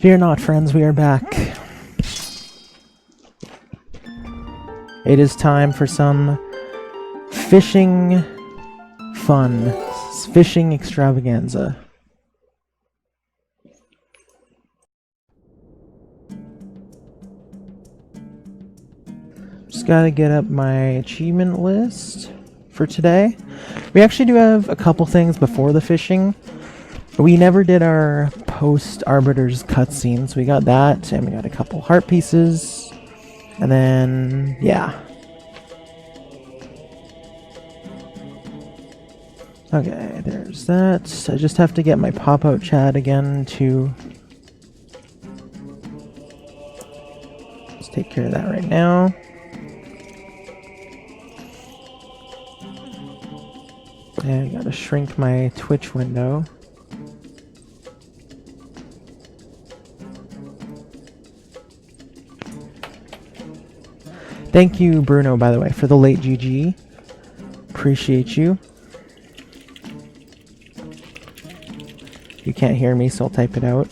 Fear not, friends, we are back. It is time for some fishing fun. Fishing extravaganza. Just gotta get up my achievement list for today. We actually do have a couple things before the fishing. We never did our post-Arbiter's cutscenes. We got that, and we got a couple heart pieces. And then, yeah. Okay, there's that. I just have to get my pop-out chat again to... Let's take care of that right now. And I gotta shrink my Twitch window. Thank you, Bruno, by the way, for the late GG. Appreciate you. You can't hear me, so I'll type it out.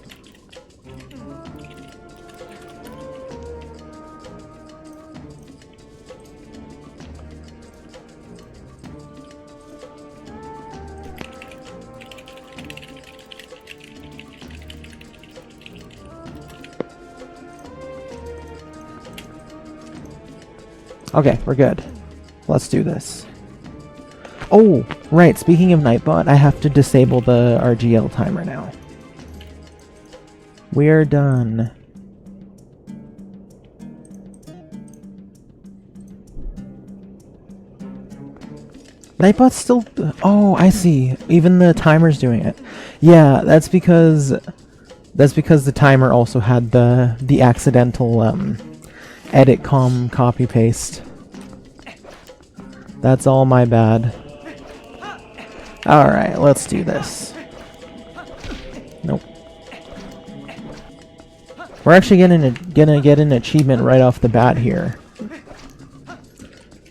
Okay, we're good. Let's do this. Oh, right, speaking of Nightbot, I have to disable the RGL timer now. We're done. Nightbot's still... Oh, I see. Even the timer's doing it. Yeah, that's because the timer also had the accidental edit com copy paste. That's all my bad. Alright, let's do this. Nope. We're actually gonna get an achievement right off the bat here.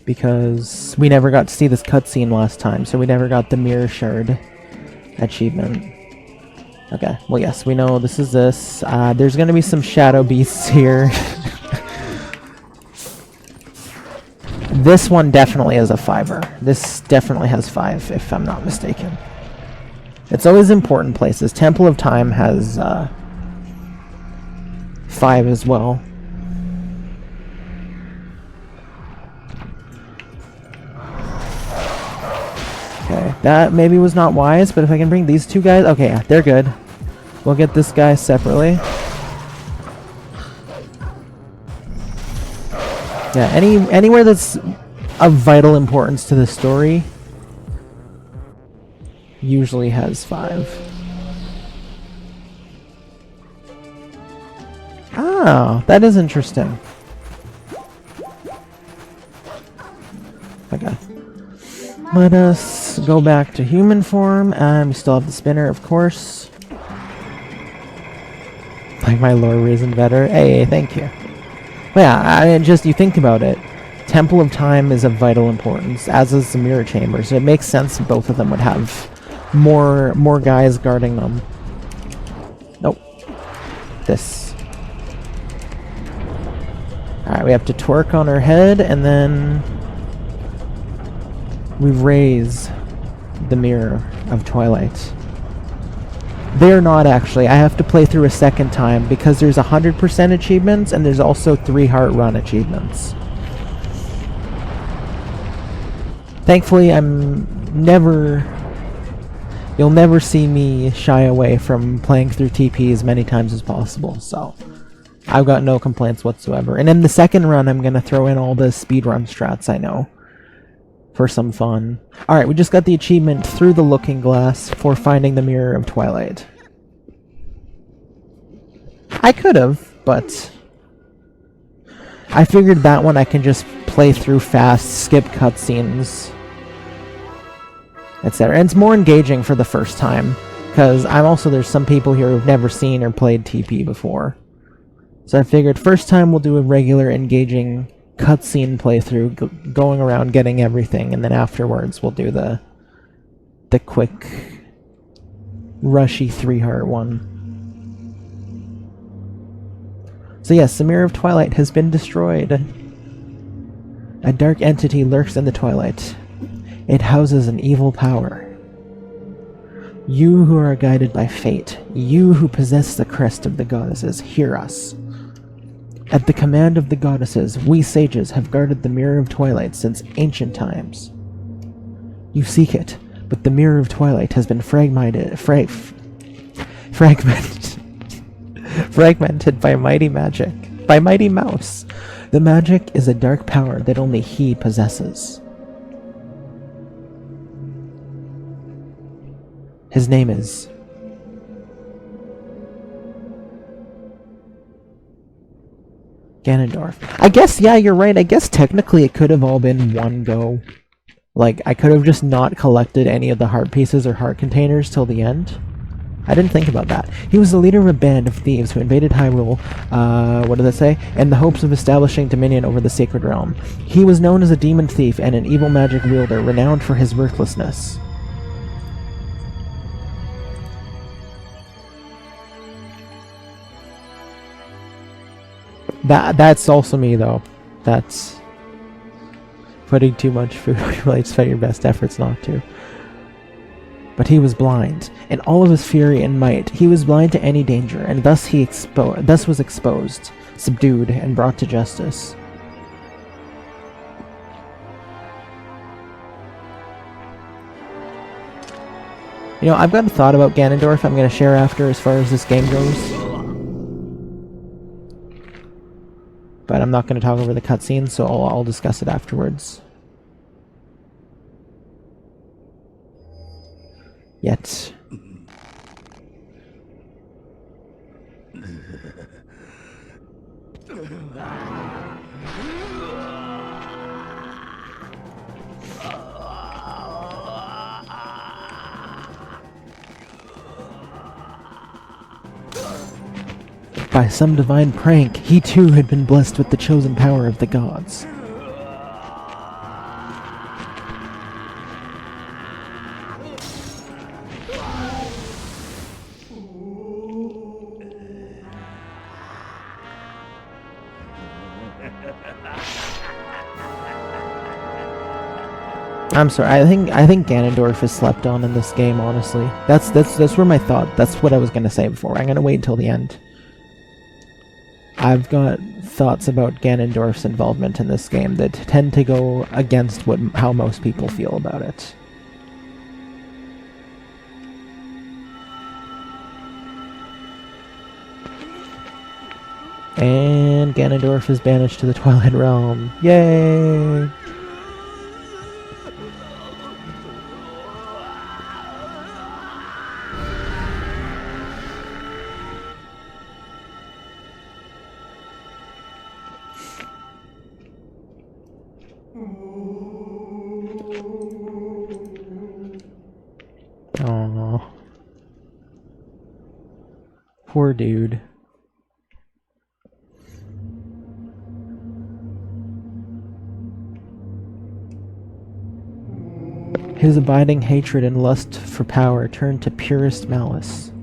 Because we never got to see this cutscene last time, so we never got the mirror shard achievement. Okay, well yes, we know this is this. There's gonna be some shadow beasts here. This one definitely is a 5-er. This definitely has 5, if I'm not mistaken. It's always important places. Temple of Time has 5 as well. Okay, that maybe was not wise, but if I can bring these two guys... Okay, yeah, they're good. We'll get this guy separately. Yeah, anywhere that's of vital importance to the story usually has 5. Oh, that is interesting. Okay. Let us go back to human form, and we still have the spinner, of course. Like my lore reason better. Hey, thank you. Well, yeah, I mean, just you think about it. Temple of Time is of vital importance, as is the Mirror Chamber, so it makes sense both of them would have more guys guarding them. Nope. This. Alright, we have to twerk on her head, and then we raise the Mirror of Twilight. They're not actually. I have to play through a second time because there's 100% achievements and there's also 3 heart run achievements. Thankfully, you'll never see me shy away from playing through TP as many times as possible, so I've got no complaints whatsoever. And in the second run, I'm going to throw in all the speedrun strats I know for some fun. Alright, we just got the achievement Through the Looking Glass for finding the Mirror of Twilight. I could have, but I figured that one I can just play through fast, skip cutscenes, etc. And it's more engaging for the first time, because there's some people here who've never seen or played TP before. So I figured first time we'll do a regular, engaging cutscene playthrough, going around getting everything, and then afterwards we'll do the quick, rushy 3 heart one. So yes, the Mirror of Twilight has been destroyed. A dark entity lurks in the Twilight. It houses an evil power. You who are guided by fate, you who possess the crest of the goddesses, hear us. At the command of the goddesses, we sages have guarded the Mirror of Twilight since ancient times. You seek it, but the Mirror of Twilight has been fragmented by mighty magic, by mighty mouse. The magic is a dark power that only he possesses. His name is Ganondorf. I guess, yeah, you're right. I guess technically it could have all been one go. Like, I could have just not collected any of the heart pieces or heart containers till the end. I didn't think about that. He was the leader of a band of thieves who invaded Hyrule, what did it say? In the hopes of establishing dominion over the Sacred Realm. He was known as a demon thief and an evil magic wielder, renowned for his ruthlessness. That's also me, though. That's putting too much food on your plate despite your best efforts not to. But he was blind. In all of his fury and might, he was blind to any danger, and thus was exposed, subdued, and brought to justice. You know, I've got a thought about Ganondorf I'm going to share after as far as this game goes. But I'm not going to talk over the cutscene, so I'll discuss it afterwards. Yet. By some divine prank, he too had been blessed with the chosen power of the gods. I'm sorry. I think Ganondorf is slept on in this game. Honestly, that's where my thought. That's what I was gonna say before. I'm gonna wait until the end. I've got thoughts about Ganondorf's involvement in this game that tend to go against how most people feel about it. And Ganondorf is banished to the Twilight Realm. Yay! Aww. Poor dude. His abiding hatred and lust for power turned to purest malice.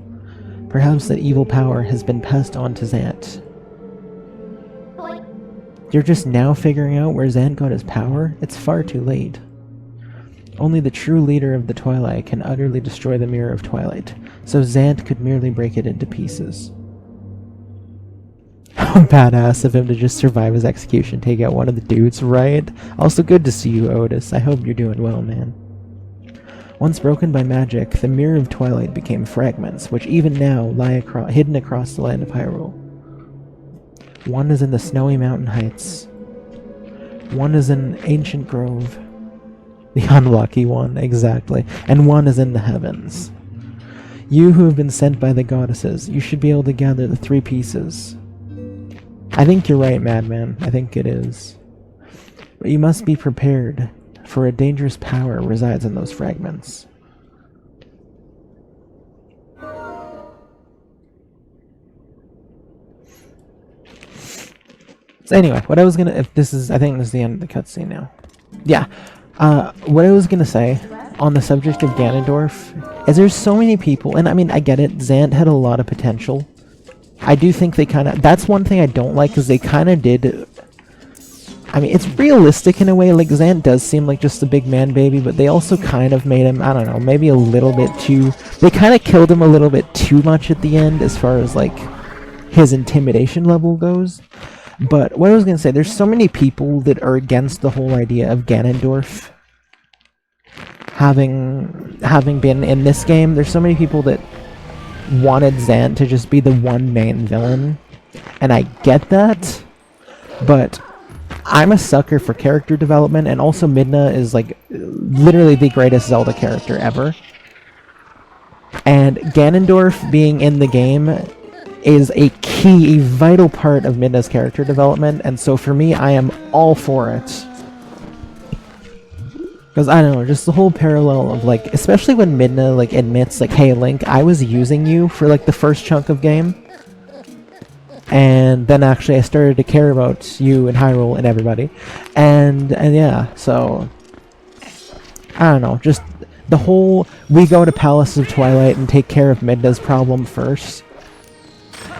Perhaps that evil power has been passed on to Zant. You're just now figuring out where Zant got his power? It's far too late. Only the true leader of the Twilight can utterly destroy the Mirror of Twilight, so Zant could merely break it into pieces. How badass of him to just survive his execution, take out one of the dudes, right? Also good to see you, Otis. I hope you're doing well, man. Once broken by magic, the Mirror of Twilight became fragments, which even now lie hidden across the land of Hyrule. One is in the snowy mountain heights. One is in ancient grove. The unlucky one, exactly. And one is in the heavens. You who have been sent by the goddesses, you should be able to gather the 3 pieces. I think you're right, Madman. I think it is. But you must be prepared, for a dangerous power resides in those fragments. So anyway, what I was gonna, I think this is the end of the cutscene now. Yeah. What I was gonna say on the subject of Ganondorf is there's so many people, and I mean, I get it, Zant had a lot of potential. I do think they kind of... That's one thing I don't like, because they kind of did... I mean, it's realistic in a way. Like, Zant does seem like just a big man baby, but they also kind of made him, I don't know, maybe a little bit too... They kind of killed him a little bit too much at the end, as far as, like, his intimidation level goes. But what I was going to say, there's so many people that are against the whole idea of Ganondorf having been in this game. There's so many people that wanted Zant to just be the one main villain, and I get that, but I'm a sucker for character development, and also Midna is like literally the greatest Zelda character ever, and Ganondorf being in the game is a key, a vital part of Midna's character development, and so for me, I am all for it. Because, I don't know, just the whole parallel of, like, especially when Midna, like, admits, like, hey, Link, I was using you for, like, the first chunk of game. And then, actually, I started to care about you and Hyrule and everybody. And yeah, so... I don't know, just the whole, we go to Palace of Twilight and take care of Midna's problem first.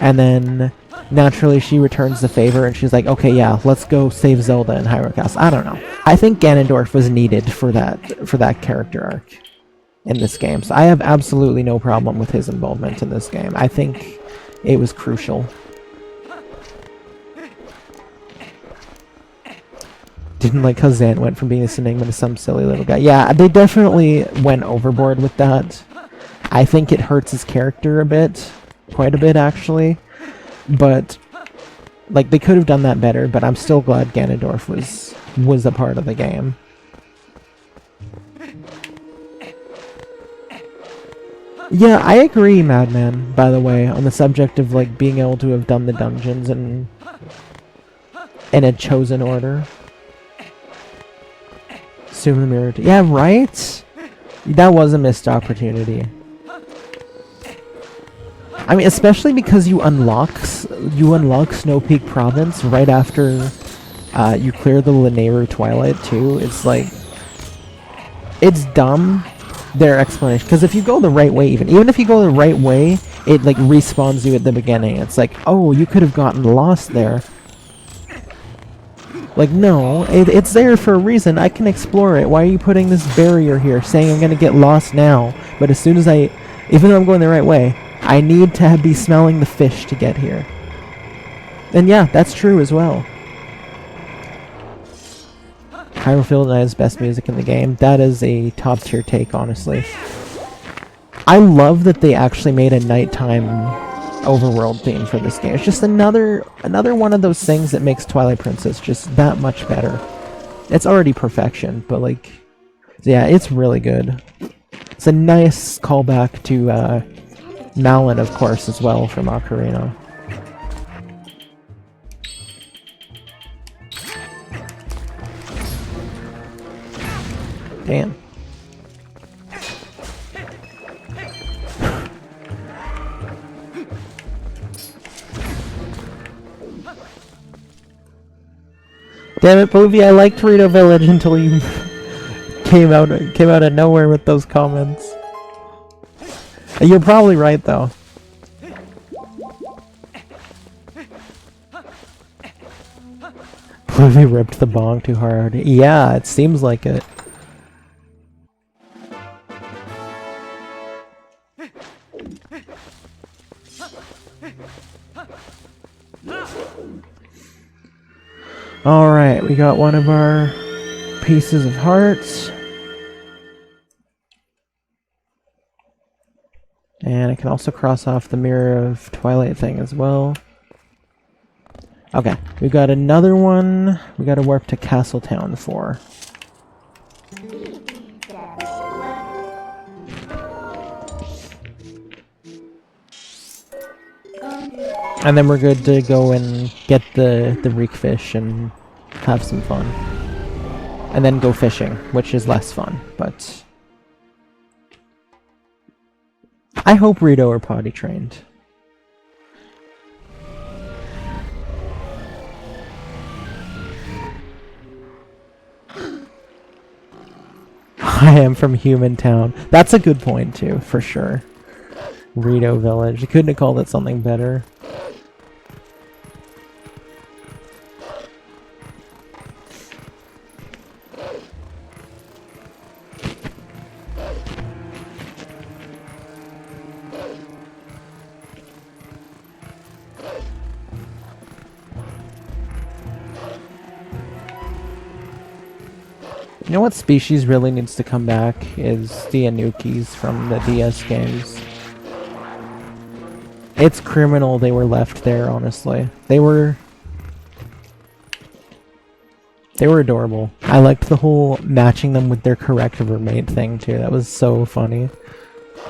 And then, naturally, she returns the favor, and she's like, okay, yeah, let's go save Zelda and Hyrule Castle. I don't know. I think Ganondorf was needed for that character arc in this game. So I have absolutely no problem with his involvement in this game. I think it was crucial. Didn't like how Zant went from being this enigma to some silly little guy. Yeah, they definitely went overboard with that. I think it hurts his character a bit. Quite a bit, actually. But, like, they could have done that better, but I'm still glad Ganondorf was a part of the game. Yeah, I agree, Madman, by the way, on the subject of, like, being able to have done the dungeons in a chosen order. Assume the mirror... Yeah, right? That was a missed opportunity. I mean, especially because you unlock Snowpeak Province right after you clear the Lanayru Twilight too. It's like, it's dumb, their explanation. Because if you go the right way, even if you go the right way, it like respawns you at the beginning. It's like, oh, you could have gotten lost there. Like, no, it's there for a reason. I can explore it. Why are you putting this barrier here, saying I'm gonna get lost now? But as soon as even though I'm going the right way, I need to be smelling the fish to get here. And yeah, that's true as well. Hyrule Field Night is best music in the game. That is a top tier take, honestly. I love that they actually made a nighttime overworld theme for this game. It's just another one of those things that makes Twilight Princess just that much better. It's already perfection, but like, yeah, it's really good. It's a nice callback to Malin, of course, as well, from Ocarina. Damn. Damn it, Poovy, I liked Rito Village until you came out of nowhere with those comments. You're probably right, though. Poovy ripped the bong too hard. Yeah, it seems like it. Alright, we got one of our pieces of hearts. And I can also cross off the Mirror of Twilight thing as well. Okay, we got another one we gotta warp to Castletown for. And then we're good to go and get the reek fish and have some fun. And then go fishing, which is less fun, but... I hope Rito are potty trained. I am from Human Town. That's a good point too, for sure. Rito Village. You couldn't have called it something better. You know what species really needs to come back is the Anukis from the DS games. It's criminal they were left there, honestly. They were adorable. I liked the whole matching them with their correct roommate thing too. That was so funny.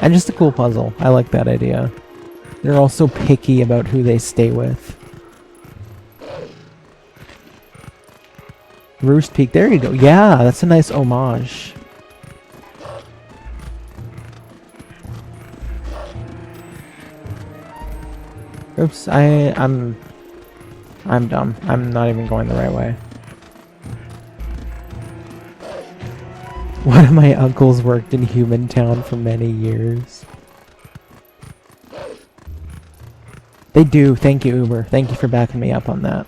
And just a cool puzzle. I like that idea. They're also picky about who they stay with. Roost Peak, there you go. Yeah, that's a nice homage. Oops, I'm dumb. I'm not even going the right way. One of my uncles worked in Human Town for many years. They do. Thank you, Uber. Thank you for backing me up on that.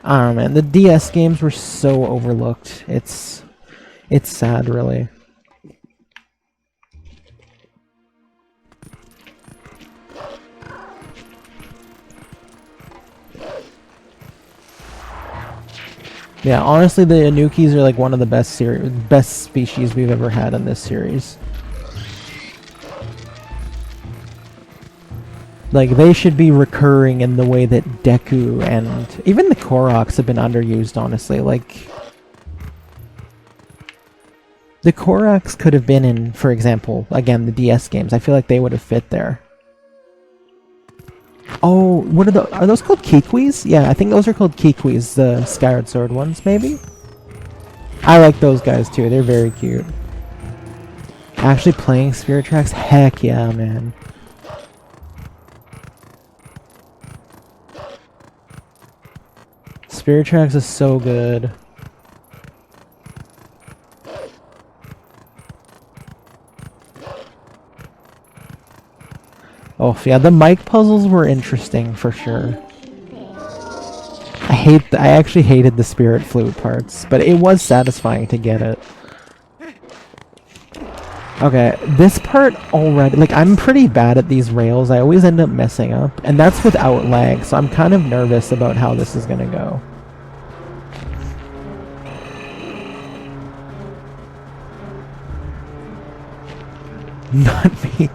I don't know, man. The DS games were so overlooked. It's sad, really. Yeah, honestly, the Anukis are like one of the best species we've ever had in this series. Like, they should be recurring in the way that Deku and even the Koroks have been underused, honestly. Like, the Koroks could have been in, for example, again, the DS games. I feel like they would have fit there. Oh, what are those called Kikwis? Yeah, I think those are called Kikwis, the Skyward Sword ones, maybe? I like those guys too, they're very cute. Actually playing Spirit Tracks? Heck yeah, man. Spirit Tracks is so good. Oh yeah, the mic puzzles were interesting for sure. I actually hated the spirit flute parts, but it was satisfying to get it. Okay, this part already, like, I'm pretty bad at these rails. I always end up messing up, and that's without lag, so I'm kind of nervous about how this is gonna go. Not meat.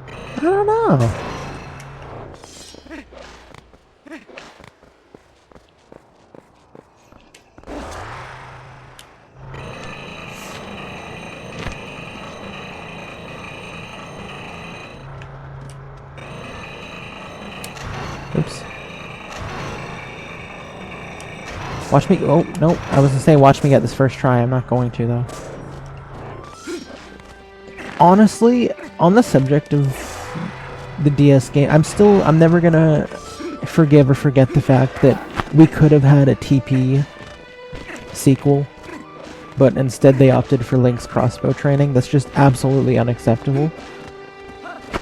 I don't know. Oops. Watch me. Oh, no. I was gonna say, watch me get this first try. I'm not going to, though. Honestly, on the subject of the DS game, I'm never gonna forgive or forget the fact that we could have had a TP sequel, but instead they opted for Link's crossbow training. That's just absolutely unacceptable.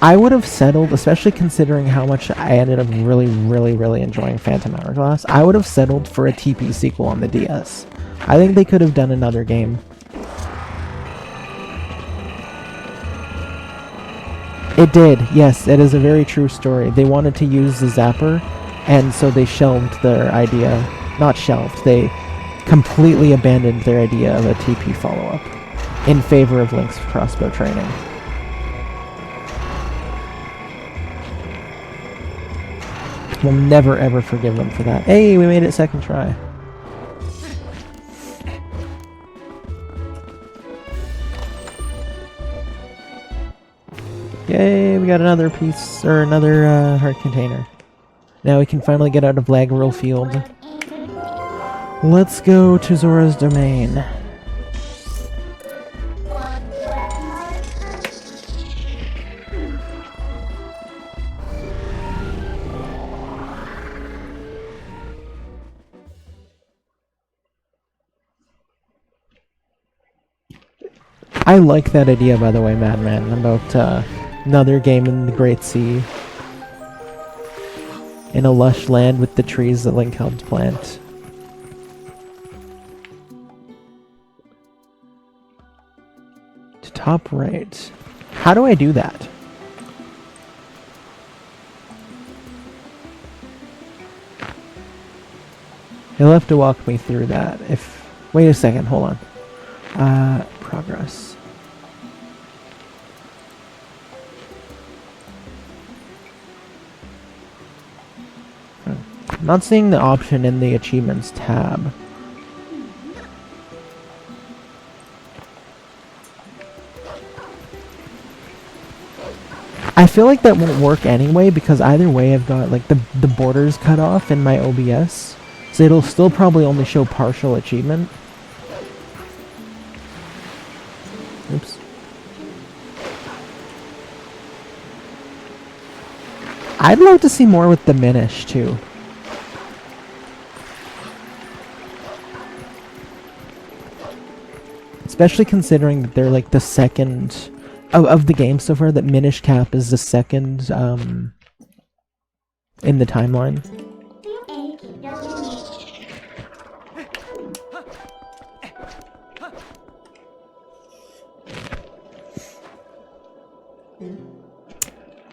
I would have settled, especially considering how much I ended up really enjoying Phantom Hourglass, I would have settled for a TP sequel on the DS. I think they could have done another game. It did, yes, it is a very true story. They wanted to use the Zapper, and so they shelved their idea. Not shelved, they completely abandoned their idea of a TP follow-up in favor of Link's crossbow training. We'll never ever forgive them for that. Hey, we made it second try. Yay, we got another piece, or another heart container. Now we can finally get out of Lagrill Field. Let's go to Zora's Domain. I like that idea, by the way, Madman, about another game in the Great Sea. In a lush land with the trees that Link helped plant. To top right. How do I do that? He'll have to walk me through that. Wait a second, hold on. Progress. I'm not seeing the option in the achievements tab. I feel like that won't work anyway, because either way I've got like the borders cut off in my OBS, so it'll still probably only show partial achievement. Oops. I'd love to see more with Diminish too. Especially considering that they're like the second of the game so far, that Minish Cap is the second in the timeline.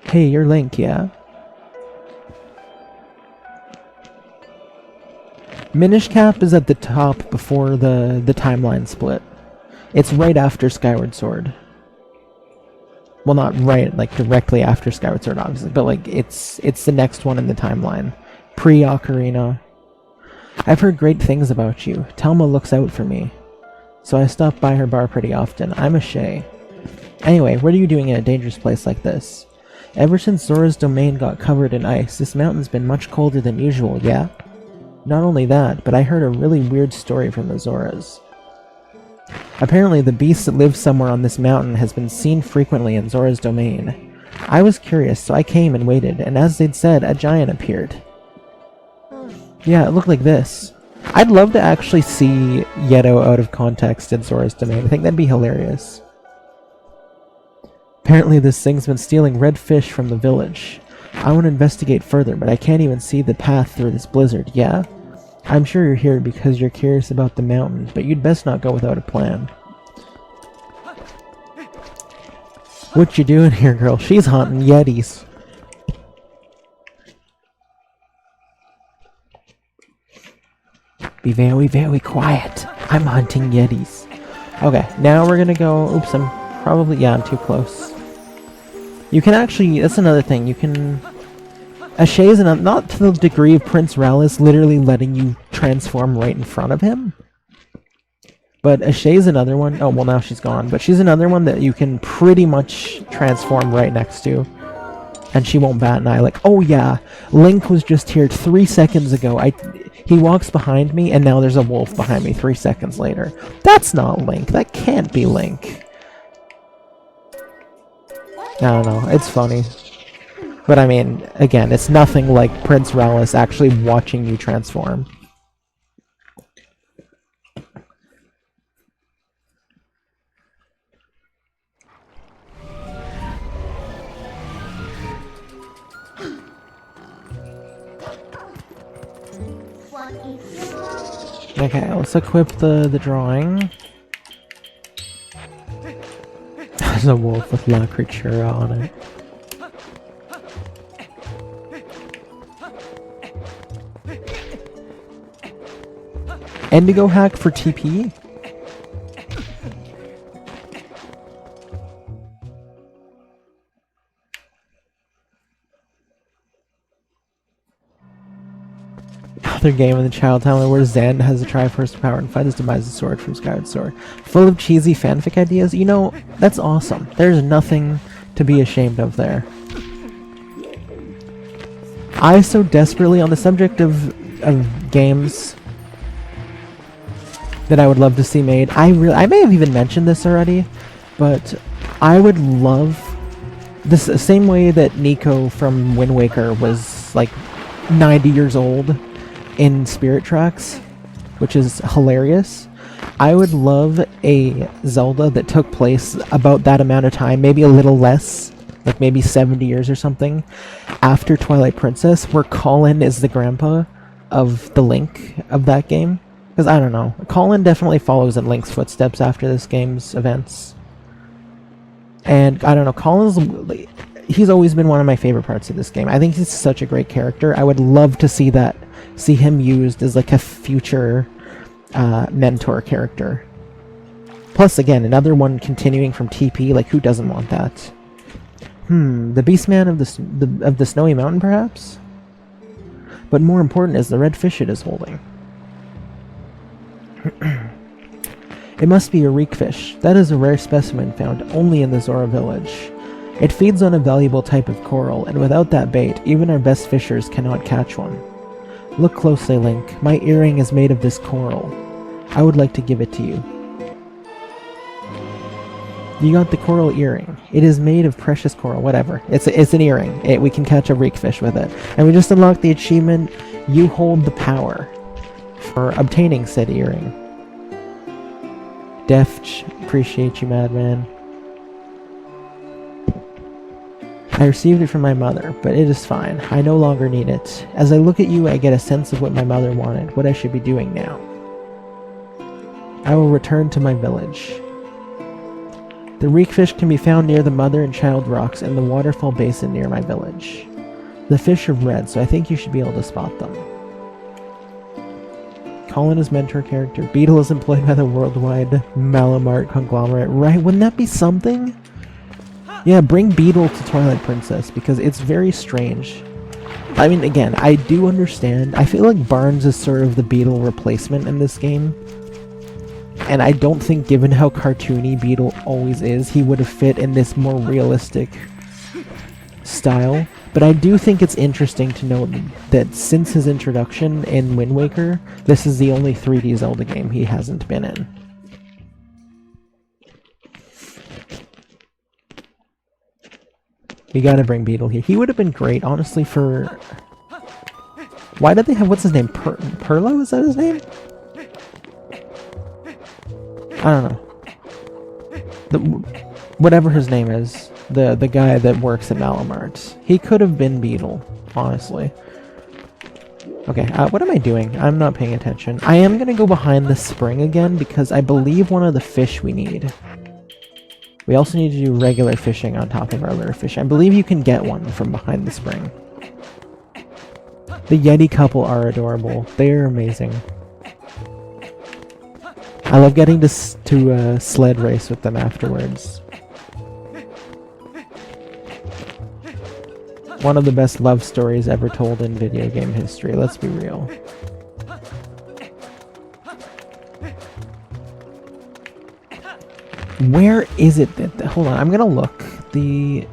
Hey, you're Link, yeah? Minish Cap is at the top before the timeline split. It's right after Skyward Sword. Well, not right, like directly after Skyward Sword, obviously, but like it's the next one in the timeline. Pre-Ocarina. I've heard great things about you. Telma looks out for me. So I stop by her bar pretty often. I'm a Shay. Anyway, what are you doing in a dangerous place like this? Ever since Zora's domain got covered in ice, this mountain's been much colder than usual, yeah? Not only that, but I heard a really weird story from the Zoras. Apparently, the beast that lives somewhere on this mountain has been seen frequently in Zora's domain. I was curious, so I came and waited, and as they'd said, a giant appeared. Yeah, it looked like this. I'd love to actually see Yeto out of context in Zora's domain. I think that'd be hilarious. Apparently, this thing's been stealing red fish from the village. I want to investigate further, but I can't even see the path through this blizzard, yeah? I'm sure you're here because you're curious about the mountain, but you'd best not go without a plan. What you doing here, girl? She's hunting yetis. Be very, very quiet. I'm hunting yetis. Okay, now we're gonna go... Oops, I'm too close. You can actually... That's another thing. You can... Ashay's not to the degree of Prince Rallis literally letting you transform right in front of him. But Ashay's another one. Oh, well, now she's gone. But she's another one that you can pretty much transform right next to. And she won't bat an eye. Like, oh yeah, Link was just here 3 seconds ago. He walks behind me, and now there's a wolf behind me 3 seconds later. That's not Link. That can't be Link. I don't know. It's funny. But I mean, again, it's nothing like Prince Rallis actually watching you transform. Okay, let's equip the drawing. There's a wolf with La Creatura on it. Indigo hack for TP? Other game in the Child Timeline where Zen has a Triforce power and finds demise the sword from Skyward Sword. Full of cheesy fanfic ideas? You know, that's awesome. There's nothing to be ashamed of there. I so desperately, on the subject of games that I would love to see made, I may have even mentioned this already, but I would love this the same way that Nico from Wind Waker was like 90 years old in Spirit Tracks, which is hilarious. I would love a Zelda that took place about that amount of time, maybe a little less, like maybe 70 years or something, after Twilight Princess, where Colin is the grandpa of the Link of that game. Because, I don't know, Colin definitely follows in Link's footsteps after this game's events. And, I don't know, Colin's... he's always been one of my favorite parts of this game. I think he's such a great character. I would love to see him used as like a future mentor character. Plus, again, another one continuing from TP. Like, who doesn't want that? The Beastman of the Snowy Mountain, perhaps? But more important is the red fish it is holding. It must be a reek fish. That is a rare specimen found only in the Zora village. It feeds on a valuable type of coral, and without that bait, even our best fishers cannot catch one. Look closely, Link. My earring is made of this coral. I would like to give it to you. You got the coral earring. It is made of precious coral, whatever. It's an earring. We can catch a reek fish with it. And we just unlocked the achievement, You Hold the Power, for obtaining said earring. Deft, appreciate you, madman. I received it from my mother, but it is fine. I no longer need it. As I look at you, I get a sense of what my mother wanted, what I should be doing now. I will return to my village. The reek fish can be found near the mother and child rocks in the waterfall basin near my village. The fish are red, so I think you should be able to spot them. Colin is mentor character. Beetle is employed by the worldwide Malamart conglomerate. Right, wouldn't that be something? Yeah, bring Beetle to Twilight Princess, because it's very strange. I mean, again, I do understand. I feel like Barnes is sort of the Beetle replacement in this game. And I don't think, given how cartoony Beetle always is, he would have fit in this more realistic style. But I do think it's interesting to note that since his introduction in Wind Waker, this is the only 3D Zelda game he hasn't been in. We gotta bring Beetle here. He would have been great, honestly, for... Why did they have... What's his name? Perlo? Is that his name? I don't know. Whatever his name is. The guy that works at Malamart. He could have been Beetle, honestly. Okay, what am I doing? I'm not paying attention. I am gonna go behind the spring again, because I believe one of the fish we need. We also need to do regular fishing on top of our lure fish. I believe you can get one from behind the spring. The Yeti couple are adorable. They are amazing. I love getting to sled race with them afterwards. One of the best love stories ever told in video game history, let's be real. Where is it that... Hold on, I'm gonna look. The...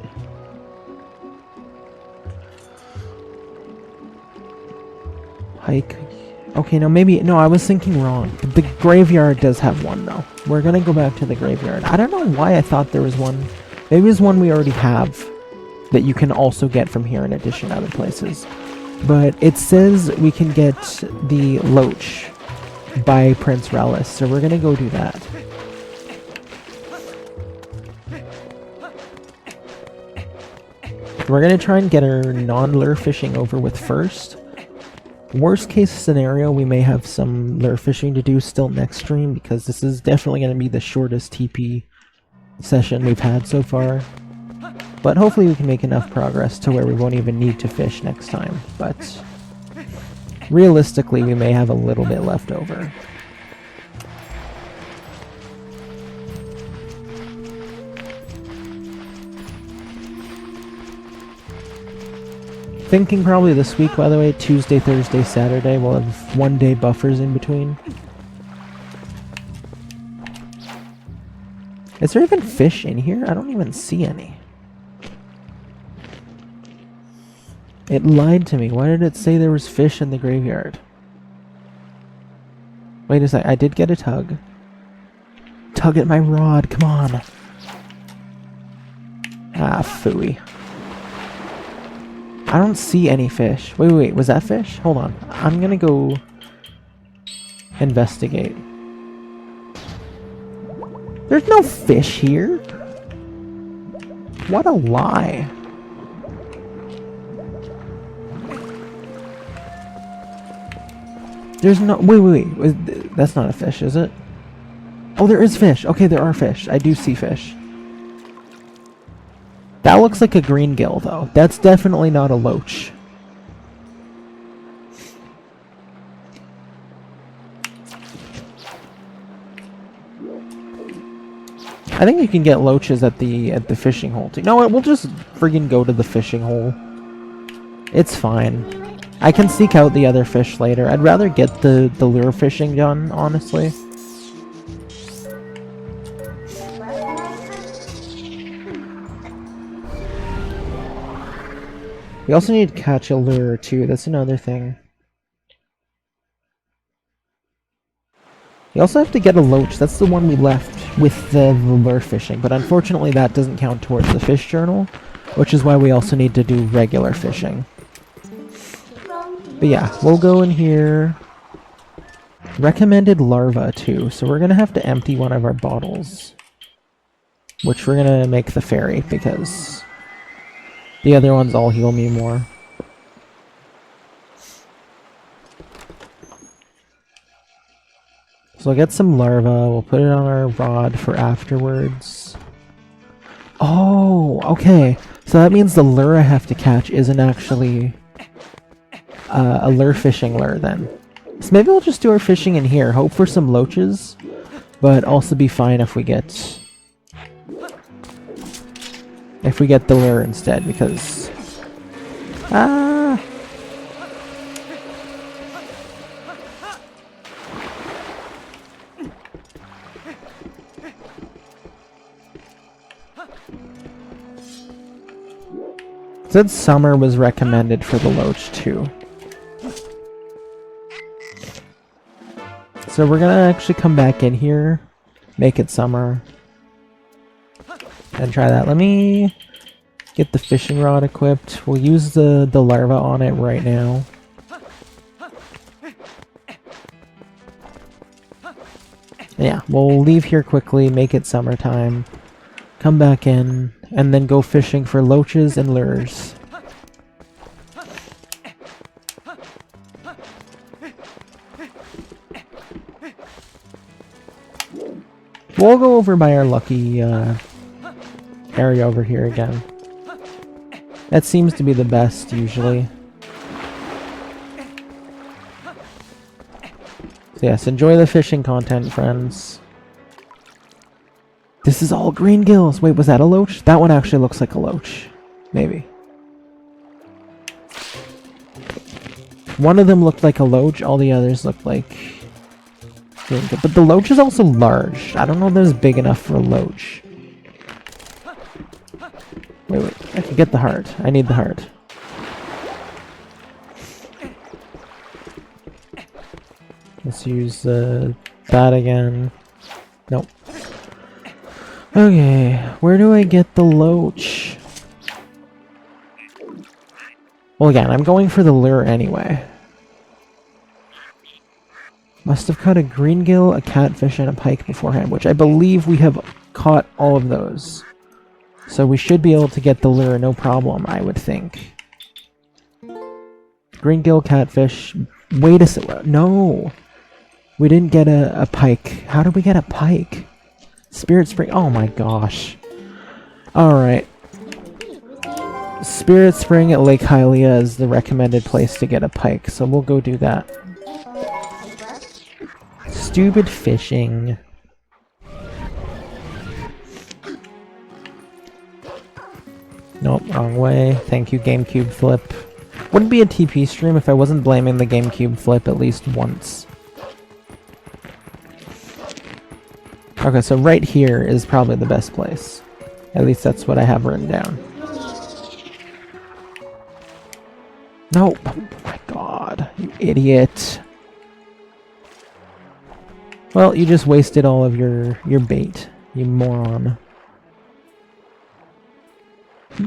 Hike... Okay, no, maybe... No, I was thinking wrong. The graveyard does have one, though. We're gonna go back to the graveyard. I don't know why I thought there was one. Maybe there's one we already have that you can also get from here in addition to other places. But it says we can get the Loach by Prince Relish, so we're gonna go do that. We're gonna try and get our non-lure fishing over with first. Worst case scenario, we may have some lure fishing to do still next stream, because this is definitely gonna be the shortest TP session we've had so far. But hopefully we can make enough progress to where we won't even need to fish next time. But realistically, we may have a little bit left over. Thinking probably this week, by the way, Tuesday, Thursday, Saturday, we'll have 1 day buffers in between. Is there even fish in here? I don't even see any. It lied to me. Why did it say there was fish in the graveyard? Wait a sec, I did get a tug. Tug at my rod, come on. Ah, phooey. I don't see any fish. Wait, was that fish? Hold on. I'm gonna go investigate. There's no fish here. What a lie. There's no... Wait. That's not a fish, is it? Oh, there is fish. Okay, there are fish. I do see fish. That looks like a green gill, though. That's definitely not a loach. I think you can get loaches at the fishing hole too. No, we'll just friggin' go to the fishing hole. It's fine. I can seek out the other fish later. I'd rather get the lure fishing done, honestly. We also need to catch a lure too. That's another thing. You also have to get a loach. That's the one we left with the lure fishing. But unfortunately that doesn't count towards the fish journal, which is why we also need to do regular fishing. But yeah, we'll go in here. Recommended larva too, so we're gonna have to empty one of our bottles. Which we're gonna make the fairy, because the other ones all heal me more. So I'll get some larva, we'll put it on our rod for afterwards. Oh, okay. So that means the lure I have to catch isn't actually a lure fishing lure then. So maybe we'll just do our fishing in here, hope for some loaches, but also be fine if we get the lure instead, because said summer was recommended for the loach too. So we're gonna actually come back in here, make it summer, and try that. Let me get the fishing rod equipped. We'll use the larva on it right now. Yeah, we'll leave here quickly, make it summertime, come back in, and then go fishing for loaches and lures. We'll go over by our lucky area over here again. That seems to be the best, usually. So yes, enjoy the fishing content, friends. This is all green gills. Wait, was that a loach? That one actually looks like a loach. Maybe. One of them looked like a loach, all the others looked like green gill. But the loach is also large. I don't know if that's big enough for a loach. Wait, I can get the heart. I need the heart. Let's use that again. Nope. Okay, where do I get the loach? Well, again, I'm going for the lure anyway. Must have caught a green gill, a catfish, and a pike beforehand, which I believe we have caught all of those. So we should be able to get the lure, no problem, I would think. Green gill, catfish. Wait a second. No! We didn't get a pike. How did we get a pike? Spirit Spring. Oh my gosh. Alright. Spirit Spring at Lake Hylia is the recommended place to get a pike, so we'll go do that. Stupid fishing. Nope, wrong way. Thank you, GameCube Flip. Wouldn't be a TP stream if I wasn't blaming the GameCube Flip at least once. Okay, so right here is probably the best place. At least that's what I have written down. No! Oh my god, you idiot. Well, you just wasted all of your bait, you moron.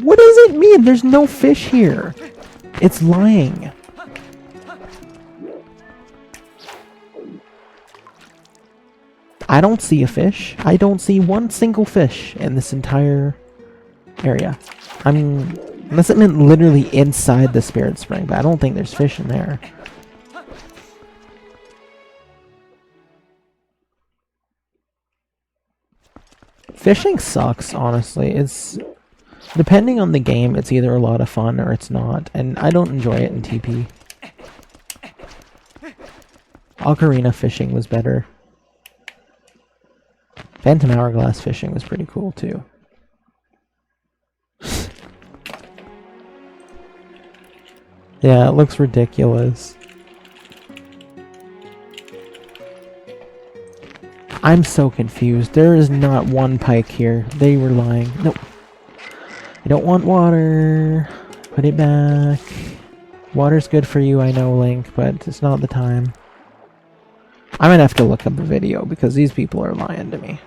What does it mean? There's no fish here. It's lying. I don't see a fish. I don't see one single fish in this entire area. I mean, unless it meant literally inside the Spirit Spring, but I don't think there's fish in there. Fishing sucks, honestly. Depending on the game, it's either a lot of fun or it's not, and I don't enjoy it in TP. Ocarina fishing was better. Phantom Hourglass fishing was pretty cool too. Yeah, it looks ridiculous. I'm so confused. There is not one pike here. They were lying. Nope. I don't want water. Put it back. Water's good for you, I know, Link, but it's not the time. I'm gonna have to look up a video because these people are lying to me.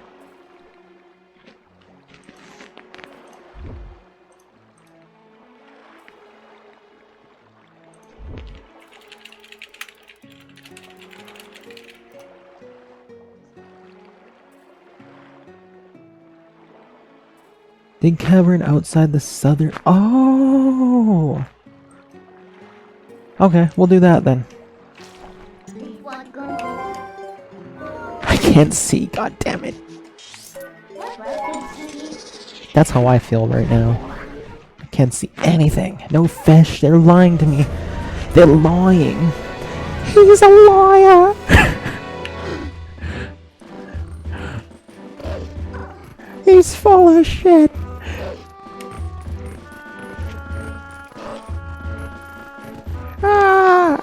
Big cavern outside the southern... Oh! Okay, we'll do that then. I can't see, god damn it. That's how I feel right now. I can't see anything. No fish, they're lying to me. They're lying. He's a liar! He's full of shit. Ah!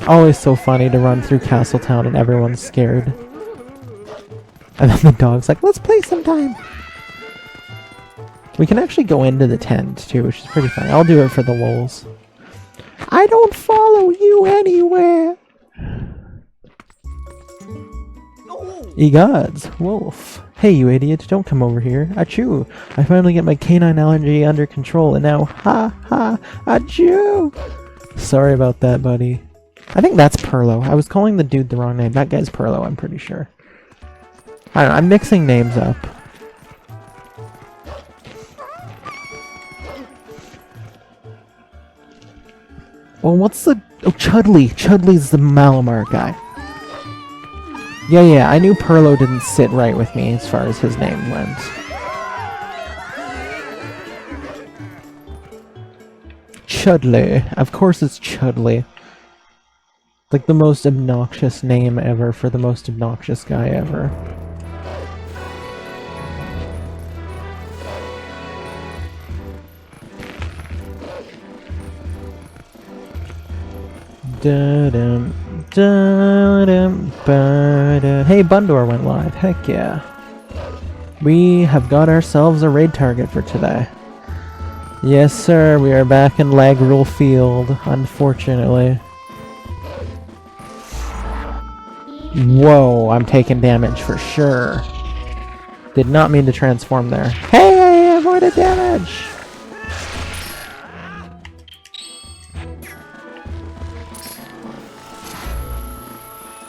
Always so funny to run through Castletown and everyone's scared. And then the dog's like, let's play sometime. We can actually go into the tent too, which is pretty funny. I'll do it for the lulz. I don't follow you anywhere. Egods, wolf. Hey, you idiot, don't come over here. Achoo. I finally get my canine allergy under control and now, ha ha, achoo. Sorry about that, buddy. I think that's Perlo. I was calling the dude the wrong name. That guy's Perlo, I'm pretty sure. I don't know, I'm mixing names up. Well, what's the... Oh, Chudley. Chudley's the Malamar guy. Yeah, I knew Perlo didn't sit right with me as far as his name went. Chudley. Of course it's Chudley. Like the most obnoxious name ever for the most obnoxious guy ever. Da-dum, da-dum, ba-da. Hey, Bundor went live. Heck yeah. We have got ourselves a raid target for today. Yes, sir. We are back in Lagrul Field, unfortunately. Whoa, I'm taking damage for sure. Did not mean to transform there. Hey, avoided damage!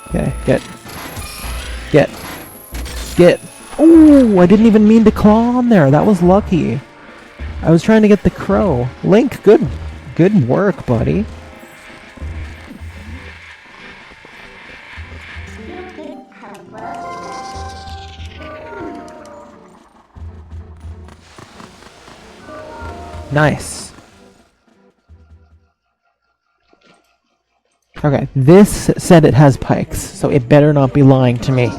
Okay, get. Oh, I didn't even mean to claw on there. That was lucky. I was trying to get the crow. Link, good work, buddy. Nice. Okay, this said it has pikes, so it better not be lying to me.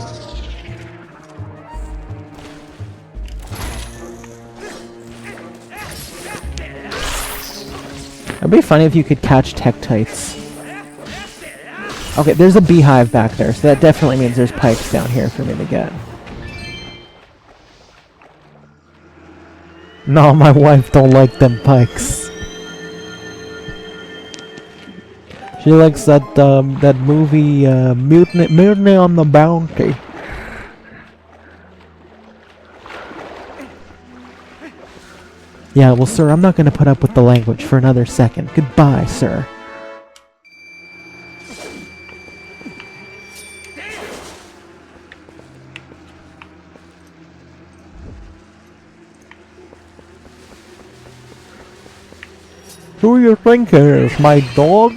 It'd be funny if you could catch Tektites. Okay, there's a beehive back there, so that definitely means there's pikes down here for me to get. No, my wife don't like them pikes. She likes that that movie Mutiny on the Bounty. Yeah, well, sir, I'm not going to put up with the language for another second. Goodbye, sir. Who you think it is? My dog?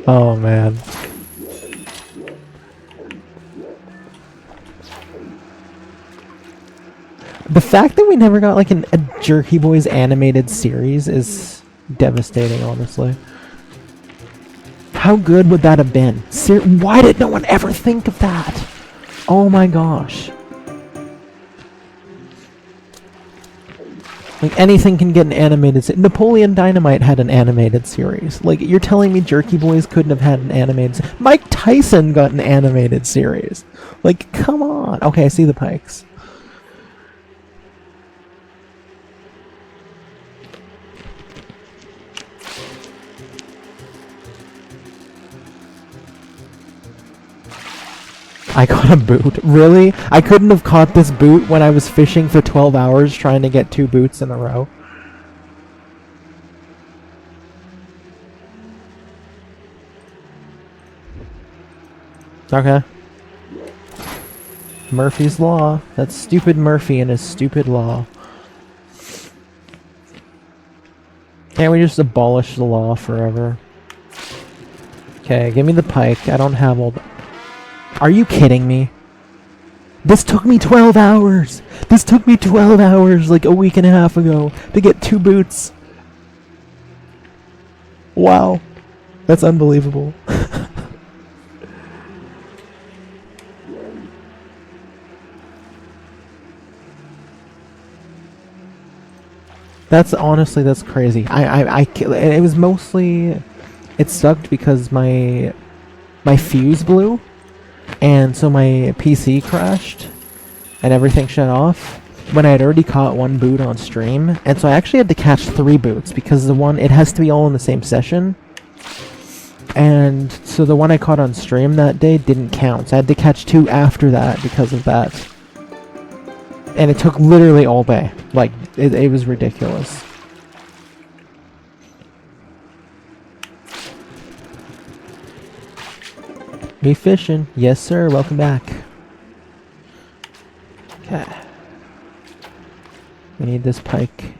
Oh man. The fact that we never got like a Jerky Boys animated series is devastating, honestly. How good would that have been? Why did no one ever think of that? Oh my gosh. Like, anything can get an animated Napoleon Dynamite had an animated series. Like, you're telling me Jerky Boys couldn't have had an animated Mike Tyson got an animated series. Like, come on. Okay, I see the pikes. I got a boot. Really? I couldn't have caught this boot when I was fishing for 12 hours trying to get 2 boots in a row. Okay. Murphy's Law. That's stupid Murphy and his stupid law. Can't we just abolish the law forever? Okay, give me the pike. I don't have all the... Are you kidding me? This took me 12 hours! This took me 12 hours like a week and a half ago to get 2 boots. Wow. That's unbelievable. That's honestly, that's crazy. It was mostly... It sucked because my fuse blew. And so my PC crashed and everything shut off when I had already caught 1 boot on stream. And so I actually had to catch 3 boots because it has to be all in the same session. And so the one I caught on stream that day didn't count. So I had to catch 2 after that because of that. And it took literally all day. Like, it was ridiculous. Me fishing. Yes, sir. Welcome back. Okay. We need this pike.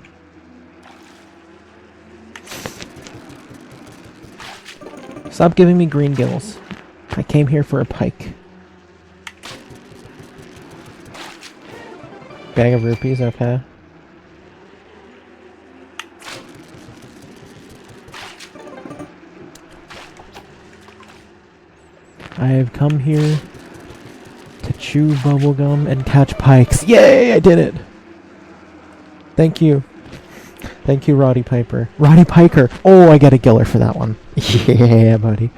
Stop giving me green gills. I came here for a pike. Bag of rupees, okay. I have come here to chew bubblegum and catch pikes. Yay! I did it! Thank you. Thank you, Roddy Piper. Roddy Piker! Oh, I get a giller for that one. Yeah, buddy.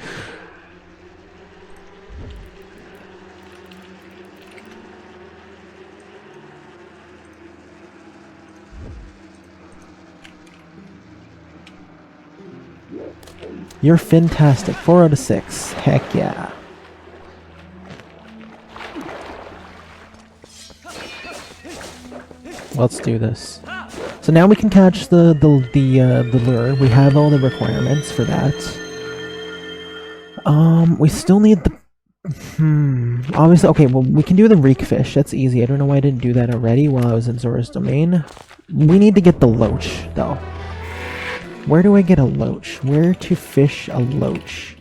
You're fantastic. 4 out of 6. Heck yeah. Let's do this. So now we can catch the lure. We have all the requirements for that. We still need the... Obviously, okay, well, we can do the reek fish. That's easy. I don't know why I didn't do that already while I was in Zora's Domain. We need to get the loach, though. Where do I get a loach? Where to fish a loach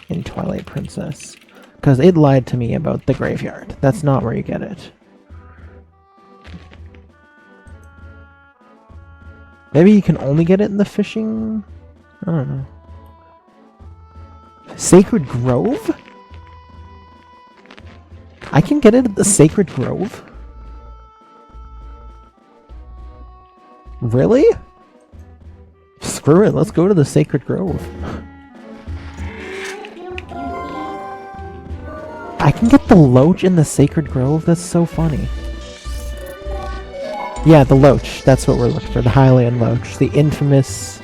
in Twilight Princess? Because it lied to me about the graveyard. That's not where you get it. Maybe you can only get it in the fishing... I don't know. Sacred Grove? I can get it at the Sacred Grove? Really? Screw it, let's go to the Sacred Grove. I can get the loach in the Sacred Grove? That's so funny. Yeah, the loach. That's what we're looking for. The Hylian loach. The infamous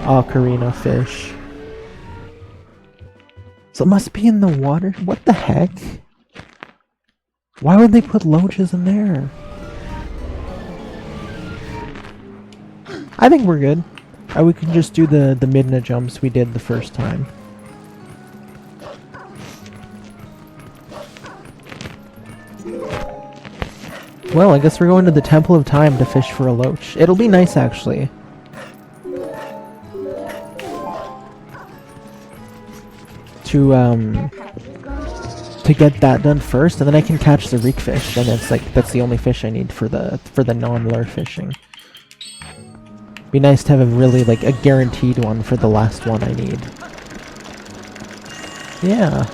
ocarina fish. So it must be in the water? What the heck? Why would they put loaches in there? I think we're good. We can just do the Midna jumps we did the first time. Well, I guess we're going to the Temple of Time to fish for a loach. It'll be nice, actually. To get that done first, and then I can catch the reek fish. Then it's like, that's the only fish I need for the non-lure fishing. Be nice to have a really, like, a guaranteed one for the last one I need. Yeah.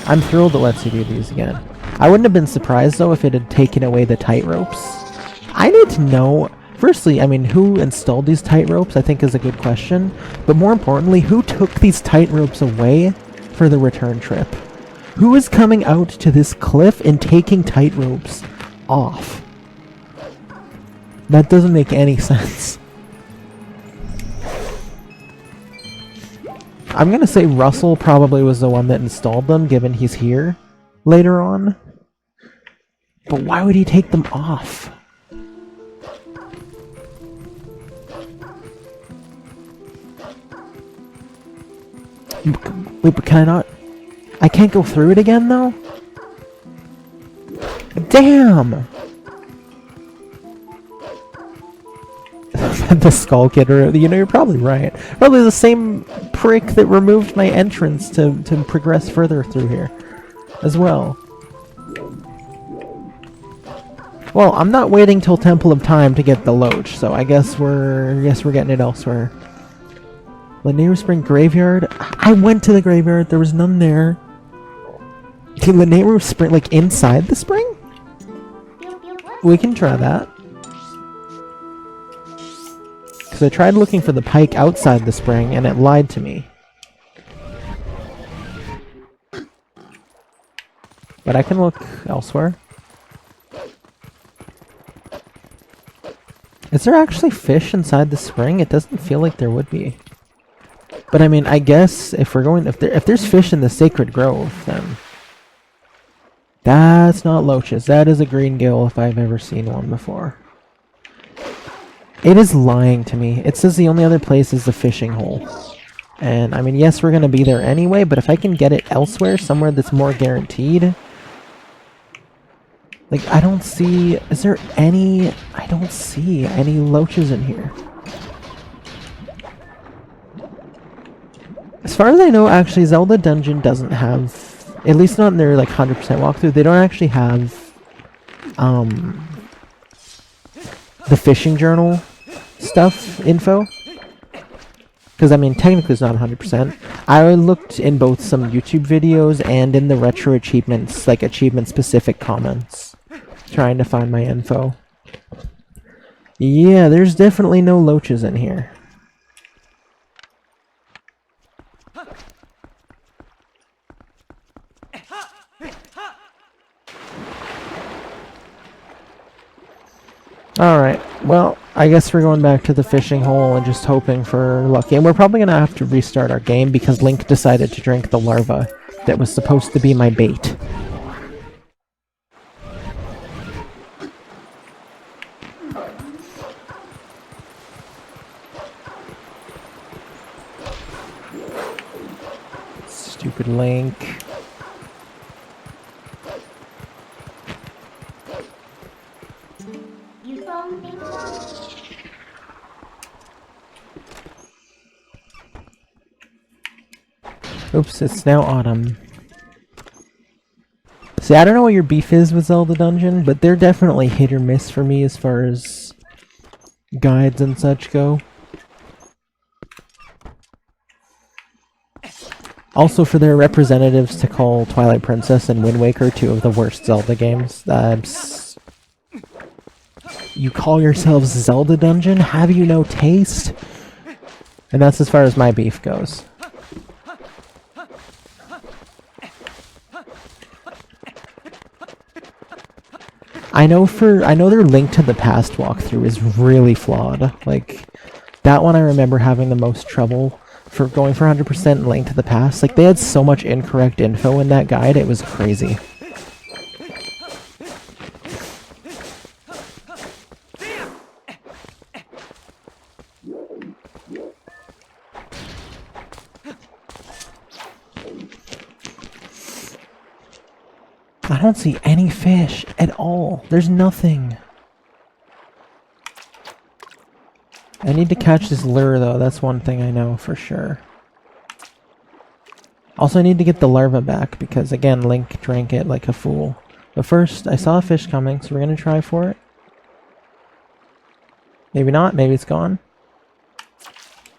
I'm thrilled it lets you do these again. I wouldn't have been surprised, though, if it had taken away the tight ropes. I need to know, firstly, I mean, who installed these tight ropes, I think is a good question. But more importantly, who took these tight ropes away for the return trip? Who is coming out to this cliff and taking tight ropes off? That doesn't make any sense. I'm gonna say Russell probably was the one that installed them, given he's here later on. But why would he take them off? Wait, but can I not? I can't go through it again, though? Damn! The Skull Kidder, you know, you're probably right. Probably the same prick that removed my entrance to progress further through here as well. Well, I'm not waiting till Temple of Time to get the Loach, so I guess we're getting it elsewhere. Lanier Spring Graveyard? I went to the graveyard, there was none there. The Lanier Spring, like inside the spring? We can try that. Because I tried looking for the pike outside the spring and it lied to me. But I can look elsewhere. Is there actually fish inside the spring? It doesn't feel like there would be. But I mean, I guess if we're going, if there's fish in the Sacred Grove, then that's not Loaches. That is a green gill if I've ever seen one before. It is lying to me. It says the only other place is the fishing hole. And I mean, yes, we're gonna be there anyway, but if I can get it elsewhere, somewhere that's more guaranteed. Like, I don't see, is there any, I don't see any Loaches in here. As far as I know, actually, Zelda Dungeon doesn't have, at least not in their, like, 100% walkthrough, they don't actually have, the fishing journal stuff info. Because, I mean, technically it's not 100%. I looked in both some YouTube videos and in the retro achievements, like, achievement-specific comments, trying to find my info. Yeah, there's definitely no Loaches in here. Alright, well, I guess we're going back to the fishing hole and just hoping for lucky. And we're probably going to have to restart our game because Link decided to drink the larva that was supposed to be my bait. Stupid Link. Oops, it's now autumn. See, I don't know what your beef is with Zelda Dungeon, but they're definitely hit or miss for me as far as guides and such go. Also, for their representatives to call Twilight Princess and Wind Waker two of the worst Zelda games. You call yourselves Zelda Dungeon? Have you no taste? And that's as far as my beef goes. I know their Link to the Past walkthrough is really flawed. Like, that one I remember having the most trouble for going for 100% Link to the Past. Like, they had so much incorrect info in that guide, it was crazy. I don't see any fish at all. There's nothing. I need to catch this lure though, that's one thing I know for sure. Also I need to get the larva back because again Link drank it like a fool. But first, I saw a fish coming, so we're gonna try for it. Maybe not, maybe it's gone.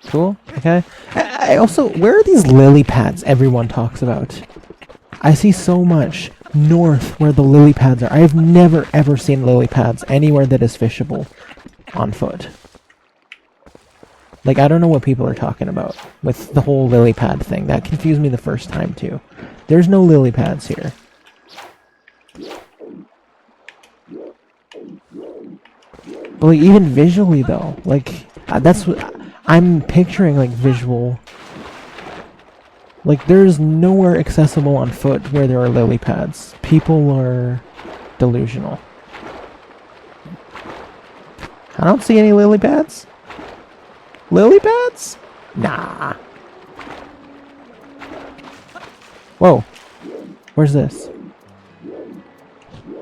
Cool, okay. I also, where are these lily pads everyone talks about? I see so much north where the lily pads are. I've never ever seen lily pads anywhere that is fishable on foot. Like, I don't know what people are talking about with the whole lily pad thing. That confused me the first time too. There's no lily pads here. But like, even visually though, like, that's what I'm picturing, like, visual. Like, there's nowhere accessible on foot where there are lily pads. People are delusional. I don't see any lily pads. Lily pads? Nah. Whoa. Where's this?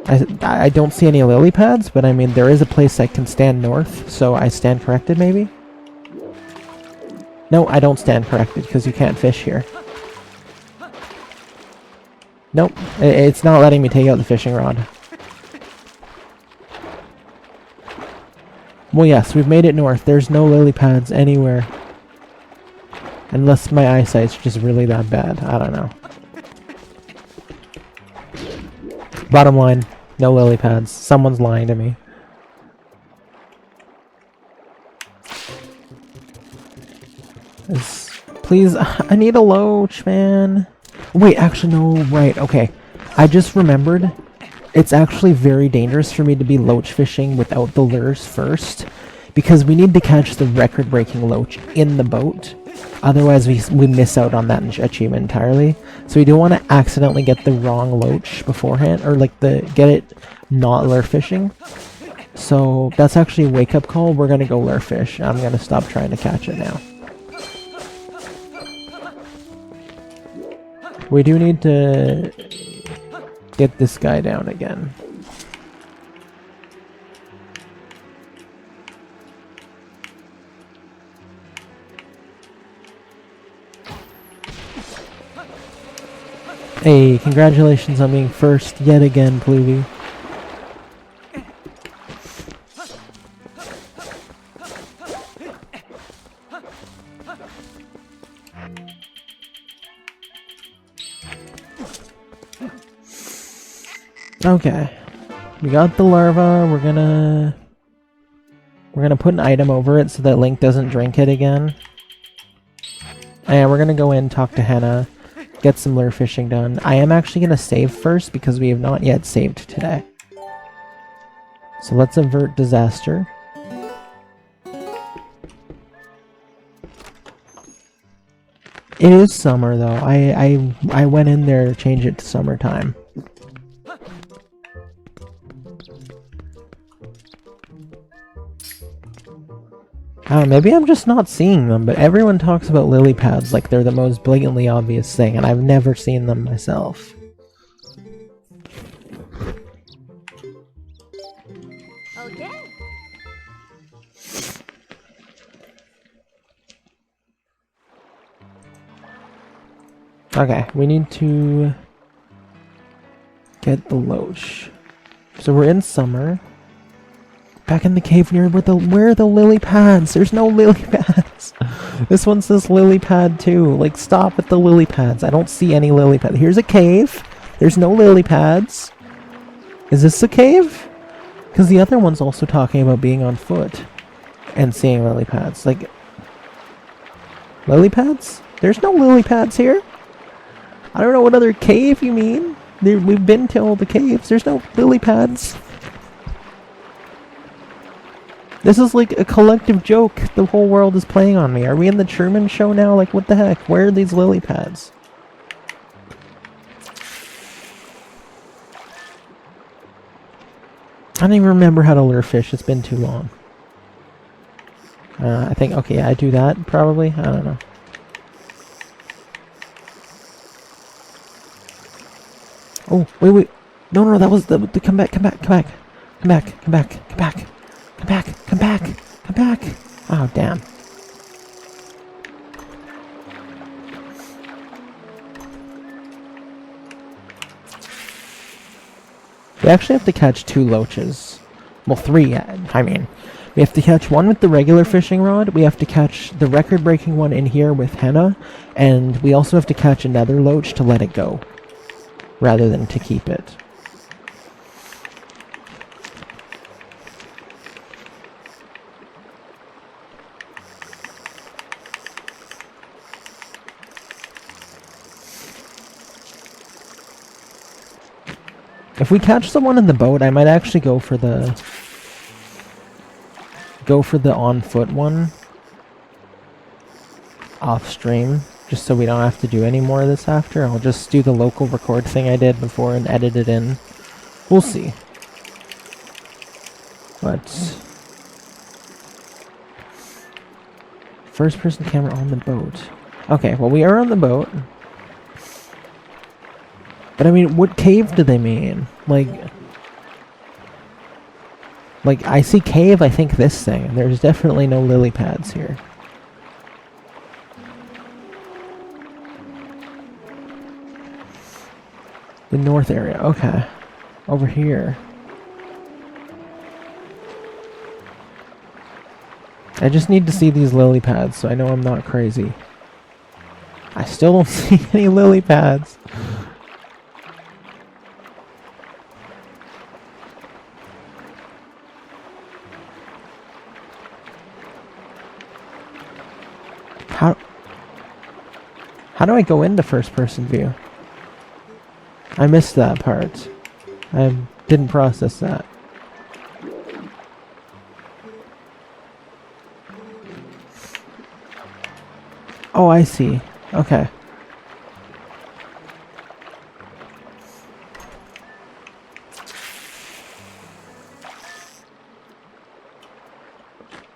I don't see any lily pads, but I mean, there is a place I can stand north, so I stand corrected, maybe? No, I don't stand corrected, because you can't fish here. Nope, it's not letting me take out the fishing rod. Well, yes, we've made it north. There's no lily pads anywhere. Unless my eyesight's just really that bad. I don't know. Bottom line, no lily pads. Someone's lying to me. Please, I need a loach, man. Wait, actually, no, right, okay. I just remembered, it's actually very dangerous for me to be loach fishing without the lures first, because we need to catch the record-breaking loach in the boat. Otherwise, we miss out on that achievement entirely. So we don't want to accidentally get the wrong loach beforehand, or like get it not lure fishing. So that's actually a wake-up call. We're gonna go lure fish. I'm gonna stop trying to catch it now. We do need to get this guy down again. Hey, congratulations on being first yet again, Pluvy. Okay, we got the larva. We're gonna put an item over it so that Link doesn't drink it again. And we're gonna go in, talk to Henna, get some lure fishing done. I am actually gonna save first because we have not yet saved today. So let's avert disaster. It is summer though. I went in there to change it to summertime. Maybe I'm just not seeing them, but everyone talks about lily pads like they're the most blatantly obvious thing, and I've never seen them myself. Okay. Okay, we need to get the loach. So we're in summer. Back in the cave near where are the lily pads? There's no lily pads. This one says lily pad too. Like, stop with the lily pads. I don't see any lily pads. Here's a cave. There's no lily pads. Is this a cave? Because the other one's also talking about being on foot and seeing lily pads. Like, lily pads? There's no lily pads here. I don't know what other cave you mean. We've been to all the caves. There's no lily pads. This is like a collective joke. The whole world is playing on me. Are we in the Truman Show now? Like, what the heck? Where are these lily pads? I don't even remember how to lure fish. It's been too long. I think, okay, I do that probably. I don't know. Oh, wait. No, that was the come back. Come back. Oh, damn. We actually have to catch 2 loaches. Well, 3, I mean. We have to catch one with the regular fishing rod, we have to catch the record-breaking one in here with henna, and we also have to catch another loach to let it go, rather than to keep it. If we catch someone in the boat, I might actually go for the on-foot one off-stream, just so we don't have to do any more of this after. I'll just do the local record thing I did before and edit it in. We'll see. But first-person camera on the boat. Okay, well, we are on the boat. But I mean, what cave do they mean? Like, I see cave, I think this thing. There's definitely no lily pads here. The north area, okay. Over here. I just need to see these lily pads so I know I'm not crazy. I still don't see any lily pads. How do I go into first-person view? I missed that part. I didn't process that. Oh, I see. Okay.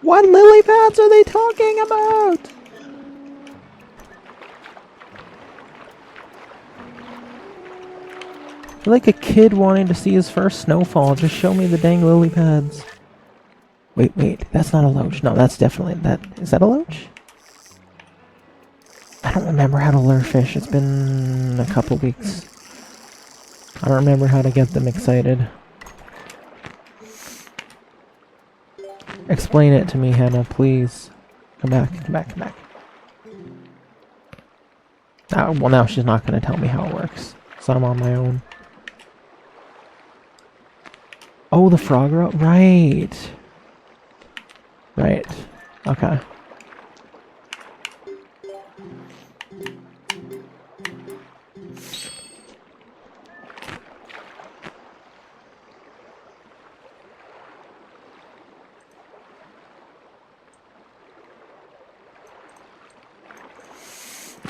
What lily pads are they talking about? Like a kid wanting to see his first snowfall. Just show me the dang lily pads. Wait, that's not a loach. No, that's definitely that. Is that a loach? I don't remember how to lure fish. It's been a couple weeks. I don't remember how to get them excited. Explain it to me, Hannah, please. Come back. Well, now she's not going to tell me how it works. So I'm on my own. Oh, the frog rope? Right. Okay.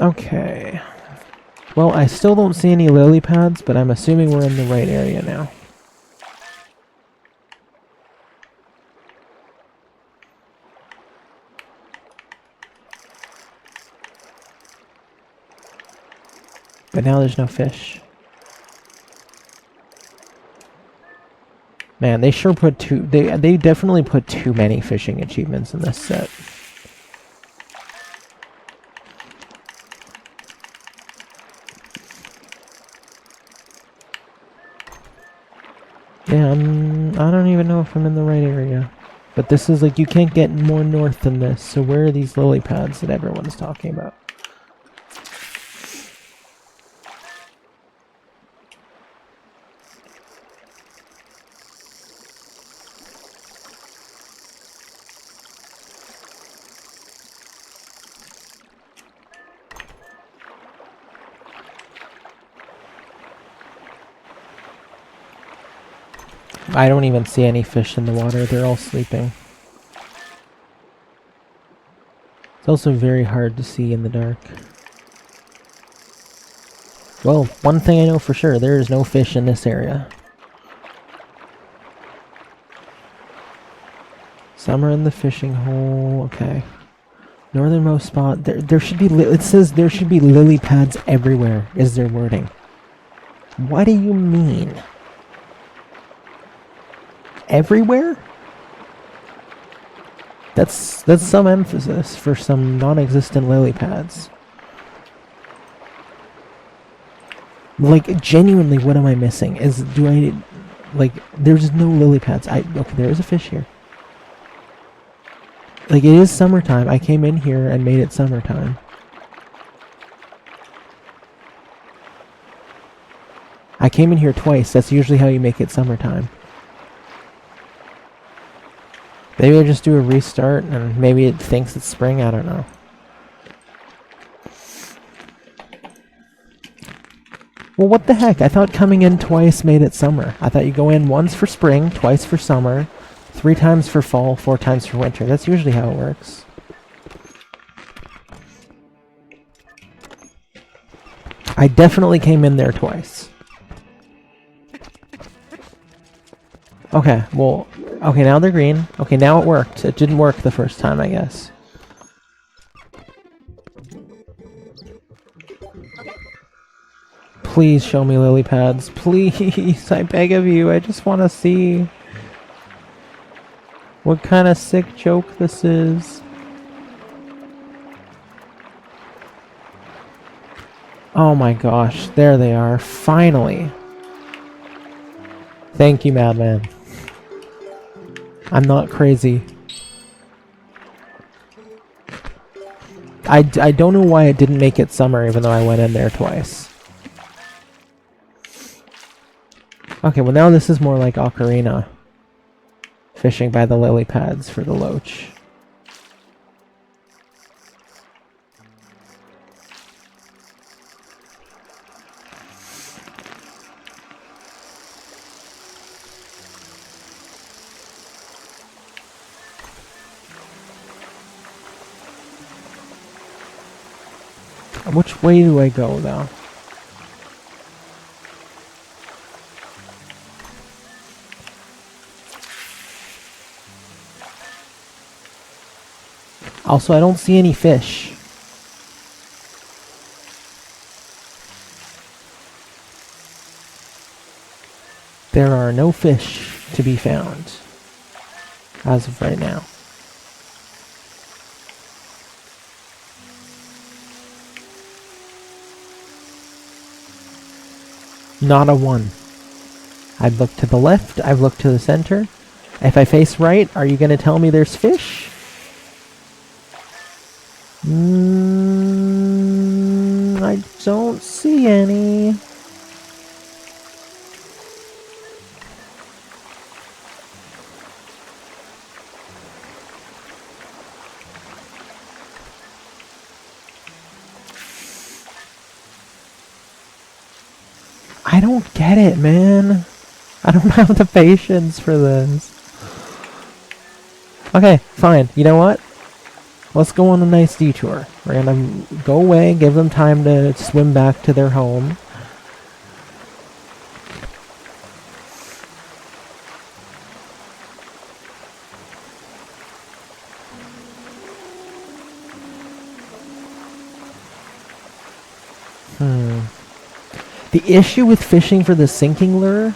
Okay. Well, I still don't see any lily pads, but I'm assuming we're in the right area now. But now there's no fish. Man, they sure put they definitely put too many fishing achievements in this set. Yeah, I don't even know if I'm in the right area. But this is like, you can't get more north than this, so where are these lily pads that everyone's talking about? I don't even see any fish in the water. They're all sleeping. It's also very hard to see in the dark. Well, one thing I know for sure, there is no fish in this area. Some are in the fishing hole. Okay. Northernmost spot. There should be. It says there should be lily pads everywhere. Is their wording? What do you mean? everywhere? That's some emphasis for some non-existent lily pads. Like, genuinely, what am I missing? Like, there's no lily pads. Okay, there is a fish here. Like, it is summertime. I came in here and made it summertime. I came in here twice. That's usually how you make it summertime. Maybe I just do a restart and maybe it thinks it's spring. I don't know. Well, what the heck? I thought coming in twice made it summer. I thought you go in once for spring, twice for summer, 3 times for fall, 4 times for winter. That's usually how it works. I definitely came in there twice. Okay, well, okay, now they're green. Okay, now it worked. It didn't work the first time, I guess. Please show me lily pads. Please, I beg of you. I just want to see what kind of sick joke this is. Oh my gosh, there they are. Finally. Thank you, Madman. I'm not crazy. I don't know why it didn't make it summer even though I went in there twice. Okay, well now this is more like Ocarina. Fishing by the lily pads for the loach. Which way do I go, though? Also, I don't see any fish. There are no fish to be found as of right now. Not a one. I've looked to the left, I've looked to the center. If I face right, are you going to tell me there's fish? I don't see any. I don't get it, man. I don't have the patience for this. Okay, fine. You know what? Let's go on a nice detour. We're gonna go away, give them time to swim back to their home. The issue with fishing for the sinking lure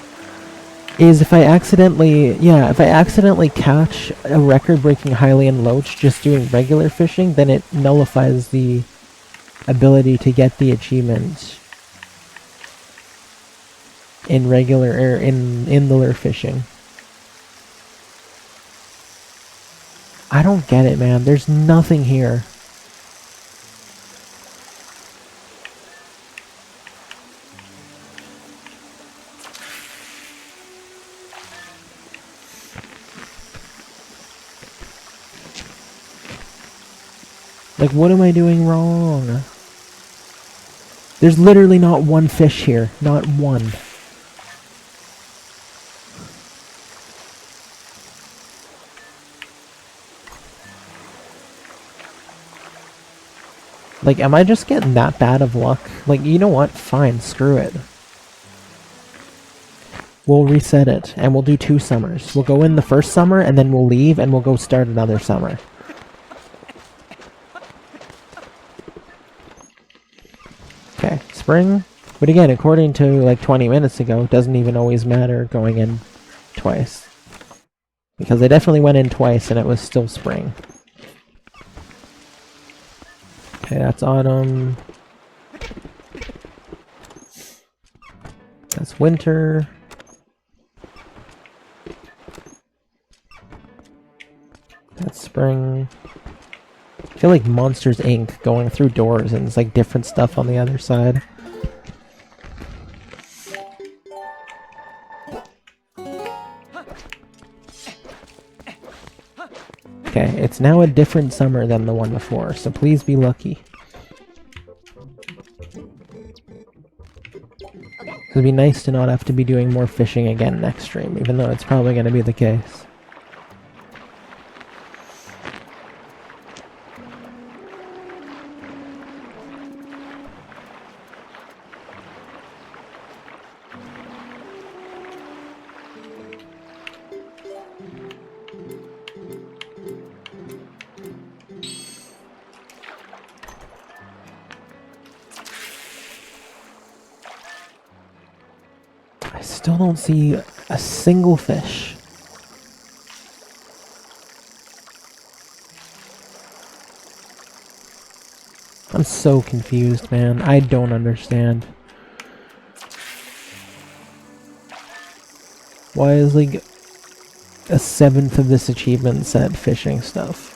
is if I accidentally catch a record-breaking Hylian loach just doing regular fishing, then it nullifies the ability to get the achievement in regular in the lure fishing. I don't get it, man. There's nothing here. Like, what am I doing wrong? There's literally not one fish here. Not one. Like, am I just getting that bad of luck? Like, you know what? Fine, screw it. We'll reset it, and we'll do 2 summers. We'll go in the first summer, and then we'll leave, and we'll go start another summer. Okay, spring. But again, according to like 20 minutes ago, it doesn't even always matter going in twice. Because I definitely went in twice and it was still spring. Okay, that's autumn. That's winter. That's spring. I feel like Monsters Inc. going through doors and it's like different stuff on the other side. Okay, it's now a different summer than the one before, so please be lucky. It'd be nice to not have to be doing more fishing again next stream, even though it's probably going to be the case. I still don't see a single fish. I'm so confused, man. I don't understand. Why is like a seventh of this achievement set fishing stuff?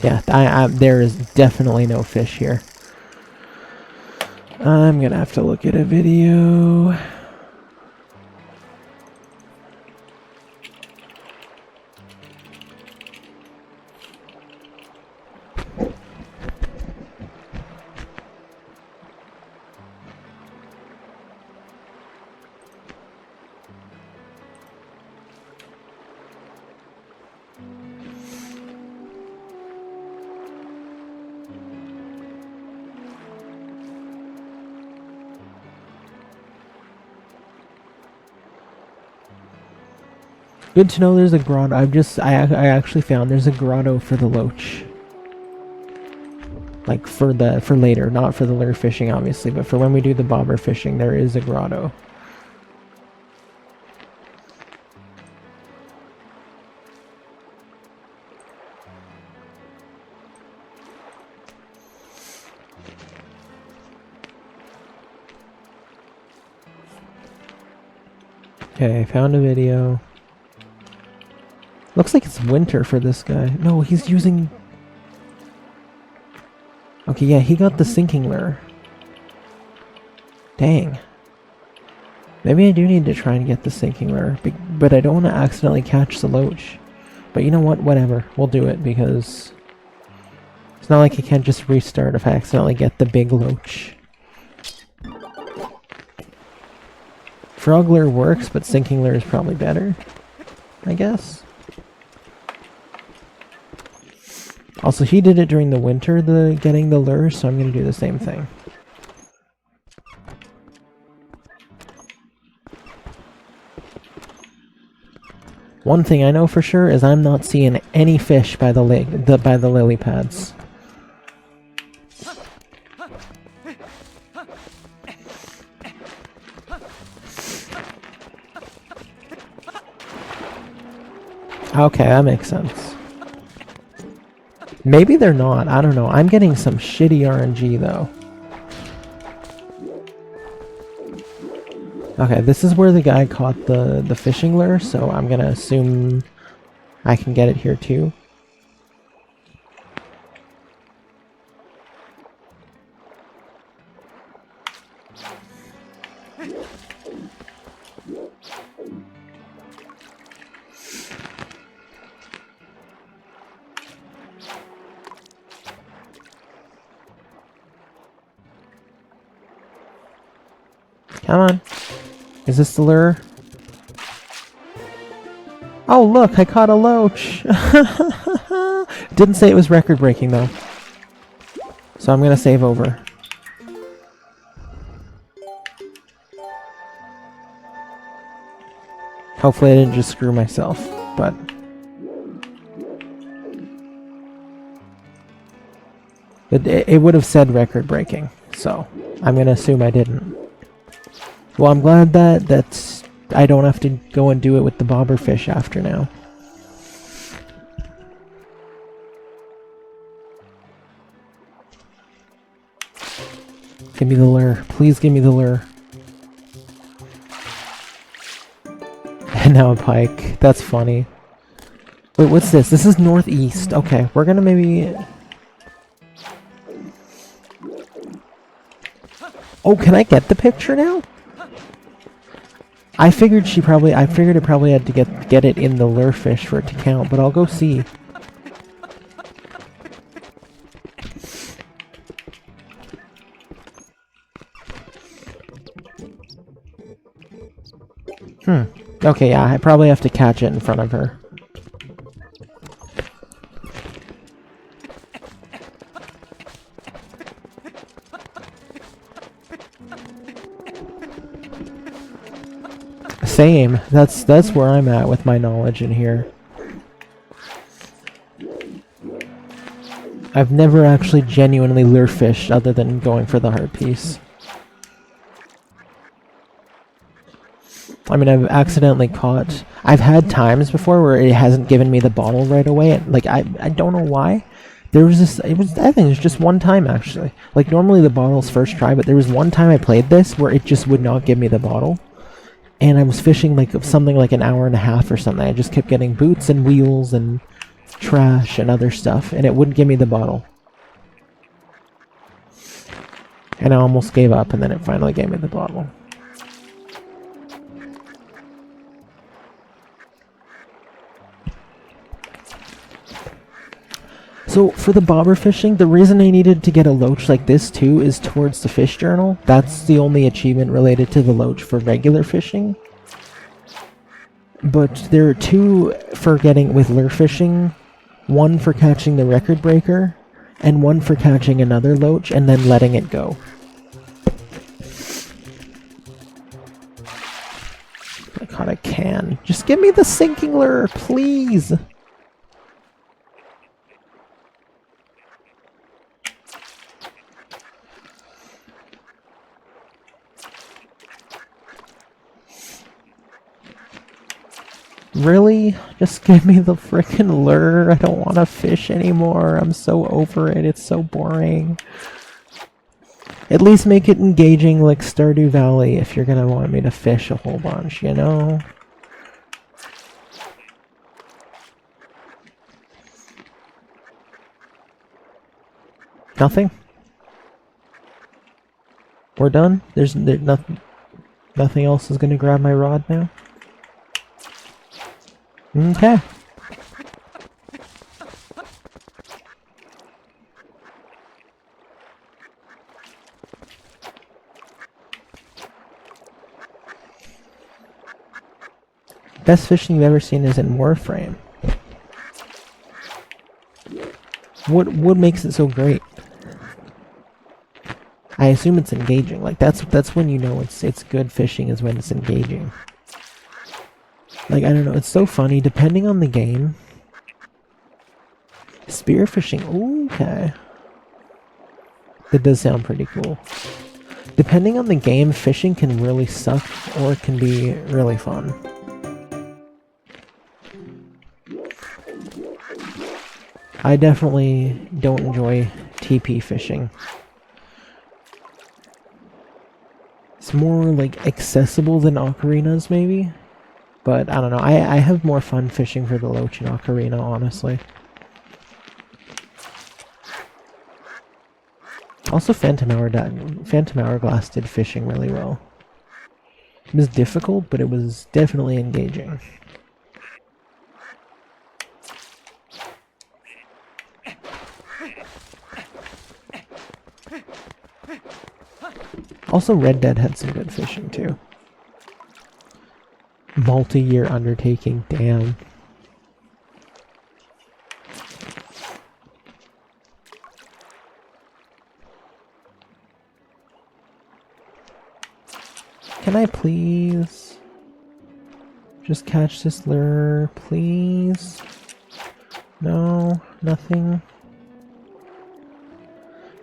Yeah, there is definitely no fish here. I'm gonna have to look at a video. Good to know there's a grotto. I actually found there's a grotto for the loach. Like for later, not for the lure fishing obviously, but for when we do the bobber fishing, there is a grotto. Okay, I found a video. Looks like it's winter for this guy. No, he's using... Okay, yeah, he got the sinking lure. Dang. Maybe I do need to try and get the sinking lure, but I don't want to accidentally catch the loach. But you know what? Whatever. We'll do it, because... It's not like I can't just restart if I accidentally get the big loach. Frog lure works, but sinking lure is probably better, I guess. Also, he did it during the winter, getting the lure, so I'm going to do the same thing. One thing I know for sure is I'm not seeing any fish by the lily pads. Okay, that makes sense. Maybe they're not. I don't know. I'm getting some shitty RNG, though. Okay, this is where the guy caught the fishing lure, so I'm gonna assume I can get it here, too. Come on. Is this the lure? Oh, look, I caught a loach. Didn't say it was record breaking, though. So I'm going to save over. Hopefully I didn't just screw myself, but... But it would have said record breaking, so I'm gonna assume I didn't. Well, I'm glad that I don't have to go and do it with the bobber fish after now. Give me the lure. Please give me the lure. And now a pike. That's funny. Wait, what's this? This is northeast. Okay, we're gonna maybe... Oh, can I get the picture now? I figured it probably had to get it in the lure fish for it to count, but I'll go see. Okay, yeah, I probably have to catch it in front of her. Same. That's where I'm at with my knowledge in here. I've never actually genuinely lure fished other than going for the heart piece. I mean, I've accidentally caught... I've had times before where it hasn't given me the bottle right away. Like, I don't know why. There was this... I think it was just one time, actually. Like, normally the bottle's first try, but there was one time I played this where it just would not give me the bottle. And I was fishing, like, something like an hour and a half or something. I just kept getting boots and wheels and trash and other stuff, and it wouldn't give me the bottle. And I almost gave up, and then it finally gave me the bottle. So, for the bobber fishing, the reason I needed to get a loach like this too is towards the fish journal. That's the only achievement related to the loach for regular fishing. But there are two for getting with lure fishing. One for catching the record breaker, and one for catching another loach and then letting it go. I caught a can. Just give me the sinking lure, please! Really? Just give me the frickin' lure. I don't want to fish anymore. I'm so over it. It's so boring. At least make it engaging like Stardew Valley if you're gonna want me to fish a whole bunch, you know? Nothing? We're done? There's nothing. Nothing else is gonna grab my rod now? Okay. Best fishing you've ever seen is in Warframe. What makes it so great? I assume it's engaging. Like that's when you know it's good fishing is when it's engaging. Like, I don't know, it's so funny, depending on the game. Spearfishing, okay. That does sound pretty cool. Depending on the game, fishing can really suck, or it can be really fun. I definitely don't enjoy TP fishing. It's more, like, accessible than ocarinas, maybe? But, I don't know, I have more fun fishing for the loach in Ocarina, honestly. Also, Phantom Hourglass did fishing really well. It was difficult, but it was definitely engaging. Also, Red Dead had some good fishing, too. Multi-year undertaking, damn. Can I please just catch this lure, please? No, nothing.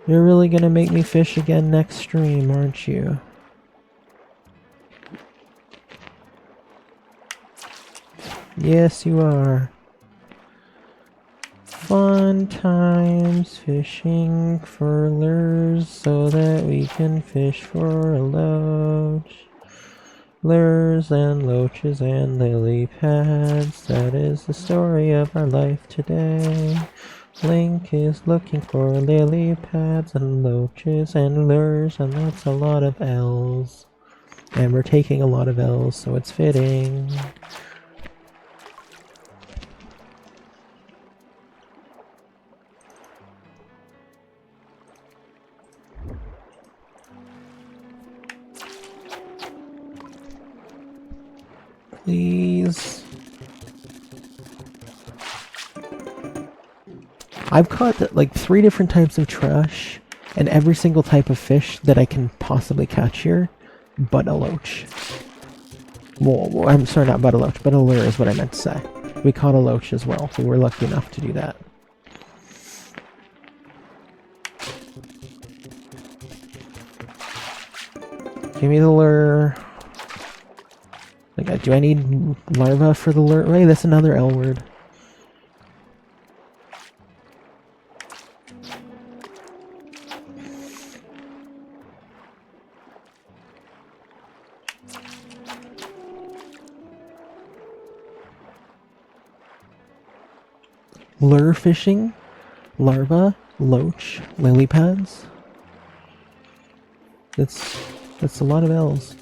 You're really gonna make me fish again next stream, aren't you? Yes, you are. Fun times fishing for lures so that we can fish for a loach. Lures and loaches and lily pads, that is the story of our life today. Link is looking for lily pads and loaches and lures, and that's a lot of L's. And we're taking a lot of L's, so it's fitting. Please. I've caught like 3 different types of trash and every single type of fish that I can possibly catch here, but a loach. Well, I'm sorry, not but a loach, but a lure is what I meant to say. We caught a loach as well. We were lucky enough to do that. Give me the lure. Like, do I need larva for the lure? Wait, that's another L word. Lure fishing, larva, loach, lily pads. That's a lot of L's.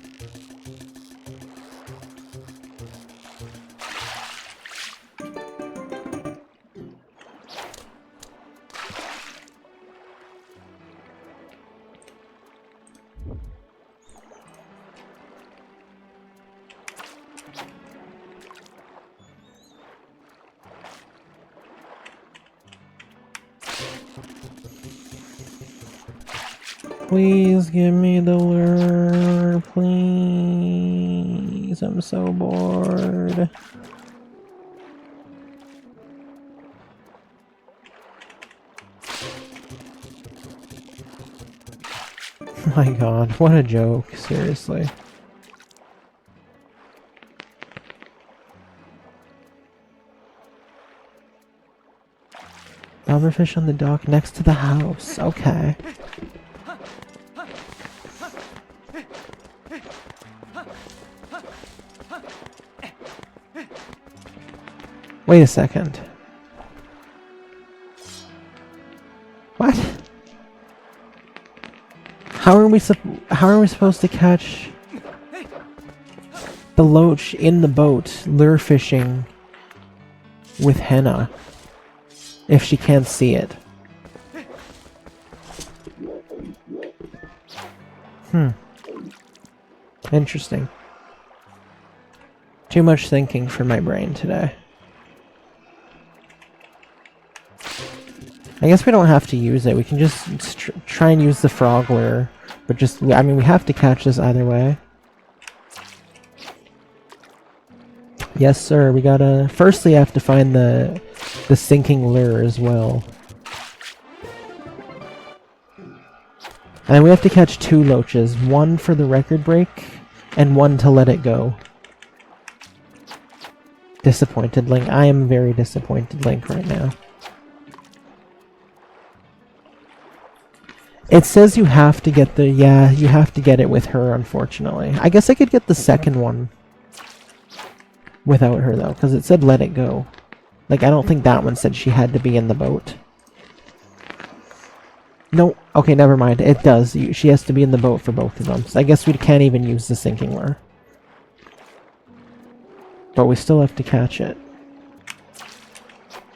Please give me the lure, please. I'm so bored. My god, what a joke, seriously. Bobberfish on the dock next to the house, okay. Wait a second. What? How are we supposed to catch the loach in the boat lure fishing with henna if she can't see it? Interesting. Too much thinking for my brain today. I guess we don't have to use it. We can just try and use the frog lure. But just, I mean, we have to catch this either way. Yes, sir. We gotta... Firstly, I have to find the sinking lure as well. And we have to catch 2 loaches. 1 for the record break, and 1 to let it go. Disappointed Link. I am very disappointed Link right now. It says you have to get the... Yeah, you have to get it with her, unfortunately. I guess I could get the second one without her, though, because it said let it go. Like, I don't think that one said she had to be in the boat. No, okay, never mind. It does. She has to be in the boat for both of them. So I guess we can't even use the sinking lure. But we still have to catch it.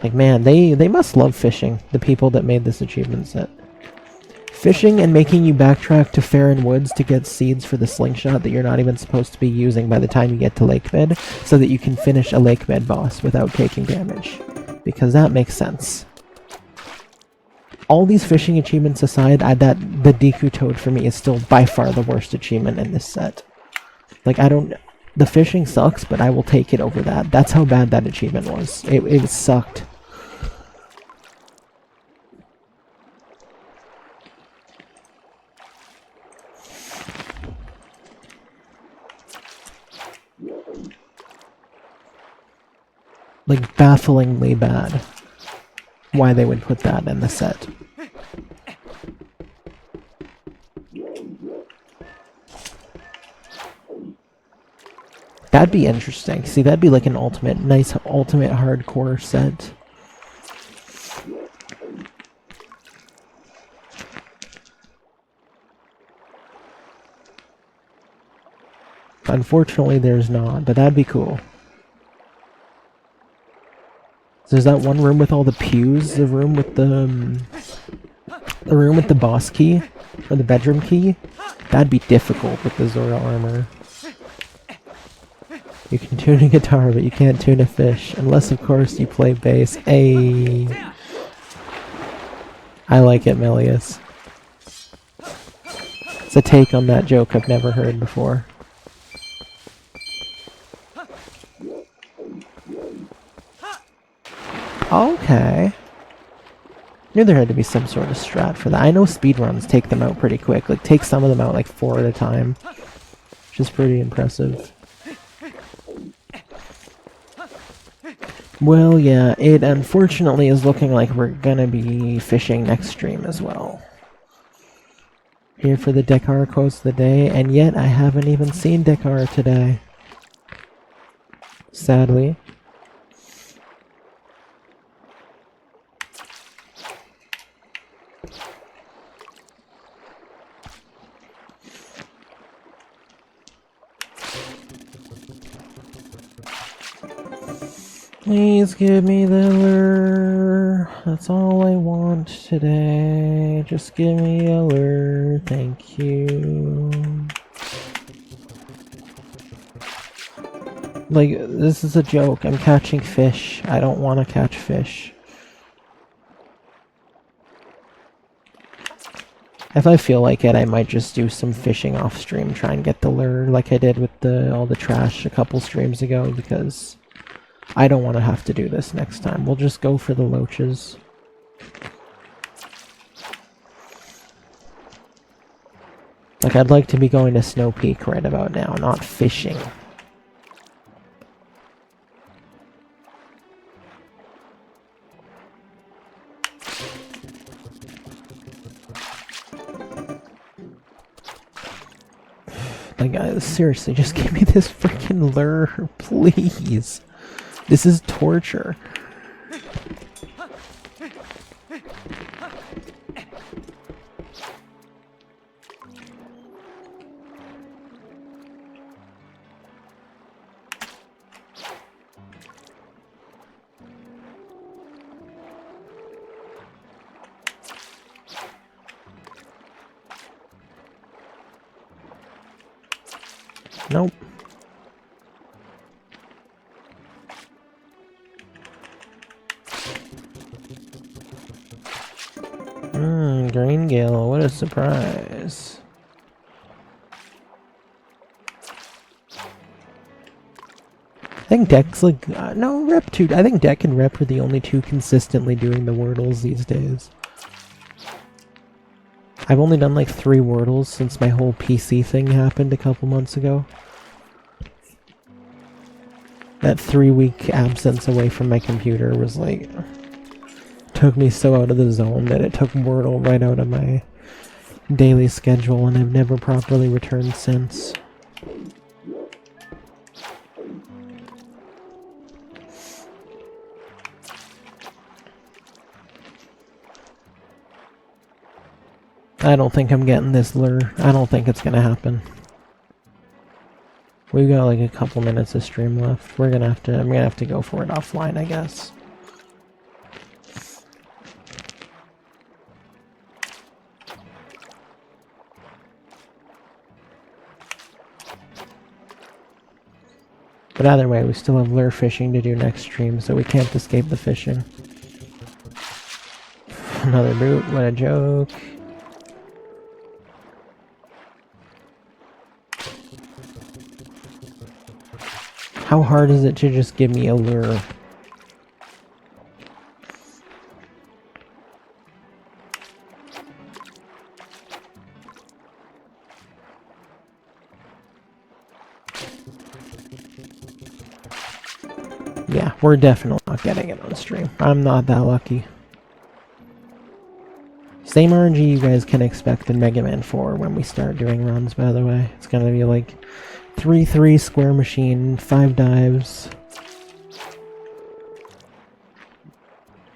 Like, man, they must love fishing, the people that made this achievement set. Fishing and making you backtrack to Farron Woods to get seeds for the slingshot that you're not even supposed to be using by the time you get to Lakebed, so that you can finish a Lakebed boss without taking damage. Because that makes sense. All these fishing achievements aside, the Deku Toad for me is still by far the worst achievement in this set. Like, the fishing sucks, but I will take it over that. That's how bad that achievement was. It sucked. Like, bafflingly bad. Why they would put that in the set. That'd be interesting. See, that'd be like an nice ultimate hardcore set. Unfortunately, there's not, but that'd be cool. So there's that one room with all the pews, the room with the boss key, or the bedroom key. That'd be difficult with the Zora armor. You can tune a guitar, but you can't tune a fish, unless of course you play bass. Ayy. I like it, Melius. It's a take on that joke I've never heard before. Okay. Knew there had to be some sort of strat for that. I know speedruns take them out pretty quick. Like, take some of them out like 4 at a time. Which is pretty impressive. Well, yeah, it unfortunately is looking like we're gonna be fishing next stream as well. Here for the Dekar quotes of the day, and yet I haven't even seen Dekar today. Sadly. Please give me the lure. That's all I want today. Just give me a lure. Thank you. Like, this is a joke. I'm catching fish. I don't want to catch fish. If I feel like it, I might just do some fishing off stream, try and get the lure like I did with all the trash a couple streams ago, because I don't want to have to do this next time. We'll just go for the loaches. Like, I'd like to be going to Snowpeak right about now, not fishing. Like, seriously, just give me this freaking lure, please. This is torture. Nope. Green Gale, what a surprise. I think Deck's like, no, Rep 2, I think Deck and Rep are the only two consistently doing the Wordles these days. I've only done like 3 Wordles since my whole PC thing happened a couple months ago. That 3-week absence away from my computer was like, took me so out of the zone that it took Wordle right out of my daily schedule, and I've never properly returned since. I don't think I'm getting this lure. I don't think it's gonna happen. We've got like a couple minutes of stream left. I'm gonna have to go for it offline, I guess. But either way, we still have lure fishing to do next stream, so we can't escape the fishing. Another boot, what a joke. How hard is it to just give me a lure? Yeah, we're definitely not getting it on stream. I'm not that lucky. Same RNG you guys can expect in Mega Man 4 when we start doing runs, by the way. It's gonna be like 3-3 square machine, 5 dives.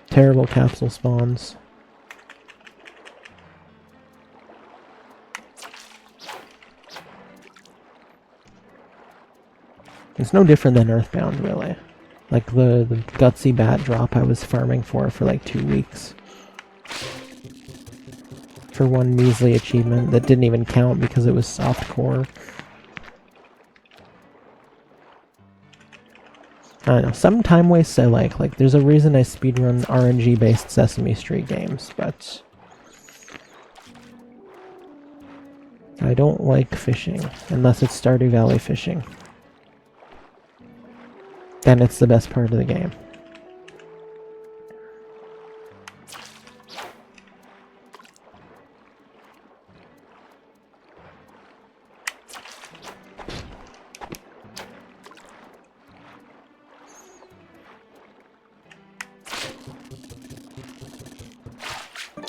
Terrible capsule spawns. It's no different than Earthbound, really. Like the gutsy bat drop I was farming for like 2 weeks. For one measly achievement that didn't even count because it was softcore. I don't know, some time wastes I like. Like, there's a reason I speedrun RNG-based Sesame Street games, but I don't like fishing, unless it's Stardew Valley fishing. Then it's the best part of the game.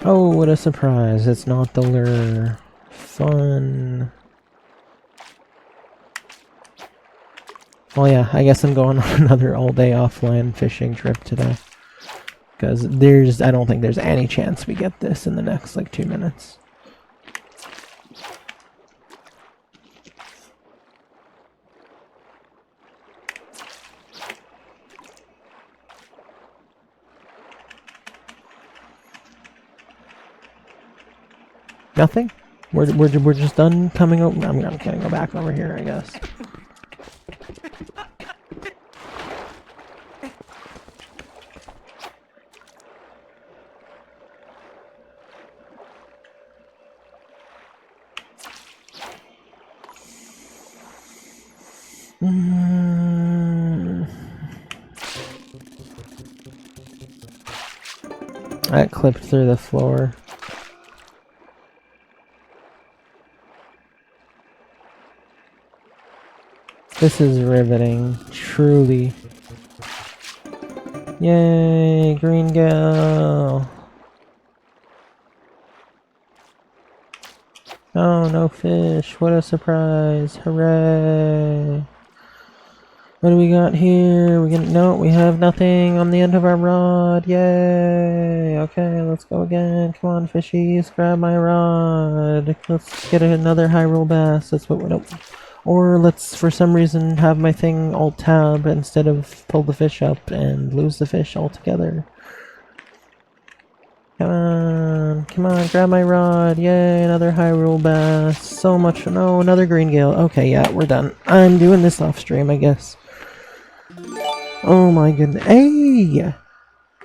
Oh, what a surprise. It's not the lure. Fun. Well, yeah, I guess I'm going on another all-day offline fishing trip today. Because I don't think there's any chance we get this in the next, like, 2 minutes. Nothing? We're just done coming over. I'm gonna go back over here, I guess. That clipped through the floor. This is riveting, truly. Yay, green gal. Oh, no fish. What a surprise. Hooray. What do we got here? No, we have nothing on the end of our rod. Yay. Okay, let's go again. Come on, fishies. Grab my rod. Let's get another high roll bass. That's what we're... Or let's, for some reason, have my thing alt-tab instead of pull the fish up and lose the fish altogether. Come on, grab my rod. Yay, another Hyrule bass. So much, no, another green gale. Okay, yeah, we're done. I'm doing this off stream, I guess. Oh my goodness. Hey!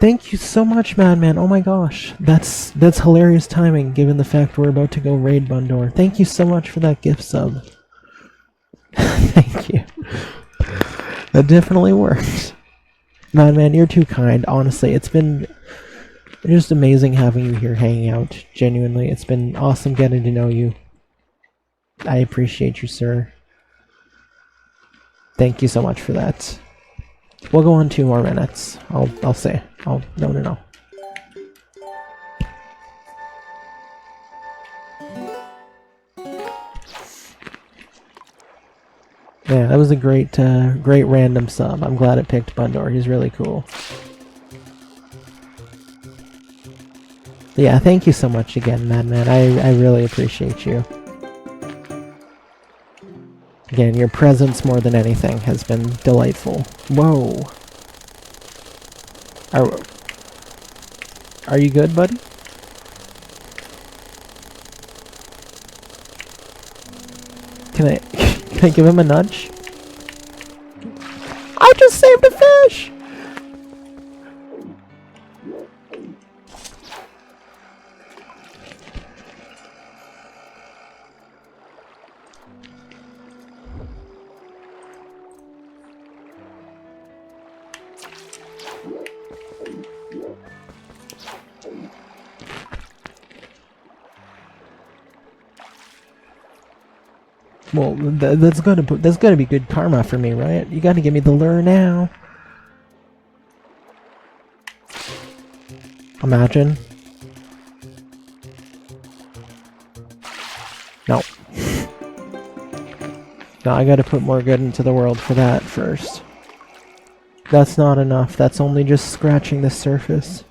Thank you so much, Madman. Oh my gosh. That's hilarious timing, given the fact we're about to go raid Bundor. Thank you so much for that gift sub. Thank you. That definitely worked. Madman, you're too kind. Honestly, it's been just amazing having you here hanging out. Genuinely, it's been awesome getting to know you. I appreciate you, sir. Thank you so much for that. We'll go on 2 more minutes. I'll say. No. Yeah, that was a great random sub. I'm glad it picked Bundor. He's really cool. Yeah, thank you so much again, Madman. I really appreciate you. Again, your presence more than anything has been delightful. Whoa. Are you good, buddy? Can I give him a nudge? I just saved a fish! Well, that's gotta be good karma for me, right? You gotta give me the lure now. Imagine. No. No, I gotta put more good into the world for that first. That's not enough. That's only just scratching the surface.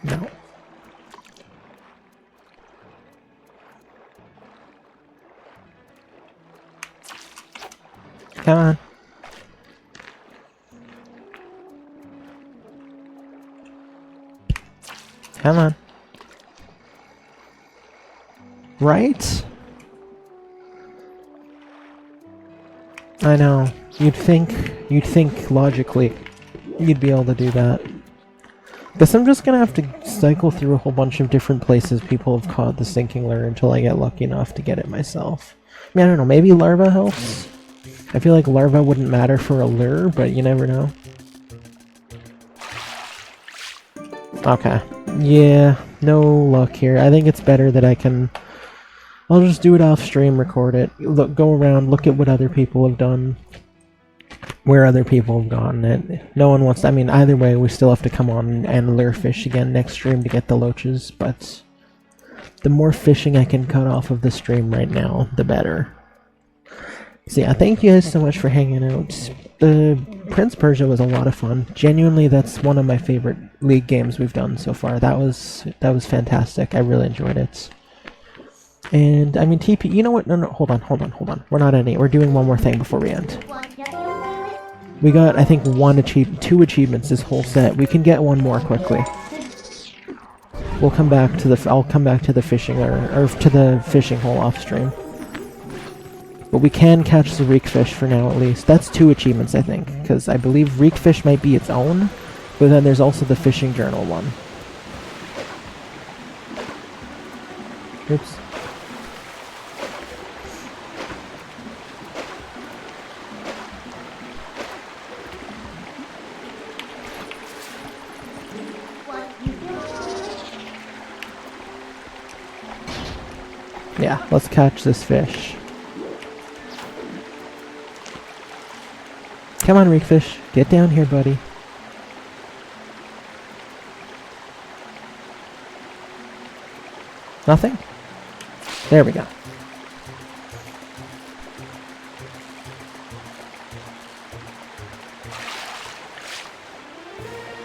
No. Come on. Come on. Right? I know. You'd think logically you'd be able to do that. Guess I'm just gonna have to cycle through a whole bunch of different places people have caught the sinking lure until I get lucky enough to get it myself. I mean, I don't know, maybe larva helps? I feel like larva wouldn't matter for a lure, but you never know. Okay. Yeah, no luck here. I think it's better that I'll just do it off stream, record it, go around, look at what other people have done, where other people have gotten it. No one wants to, I mean, either way, we still have to come on and lure fish again next stream to get the loaches, but the more fishing I can cut off of the stream right now, the better. So yeah, thank you guys so much for hanging out. The Prince Persia was a lot of fun. Genuinely, that's one of my favorite League games we've done so far. That was fantastic. I really enjoyed it. And I mean, TP. You know what? No, hold on. We're not ending. We're doing one more thing before we end. We got, I think, 2 achievements this whole set. We can get one more quickly. We'll come back to the. I'll come back to the fishing or to the fishing hole off stream. But we can catch the reek fish for now, at least. That's 2 achievements, I think, because I believe reek fish might be its own, but then there's also the fishing journal one. Oops. Yeah, let's catch this fish. Come on, reekfish. Get down here, buddy. Nothing? There we go.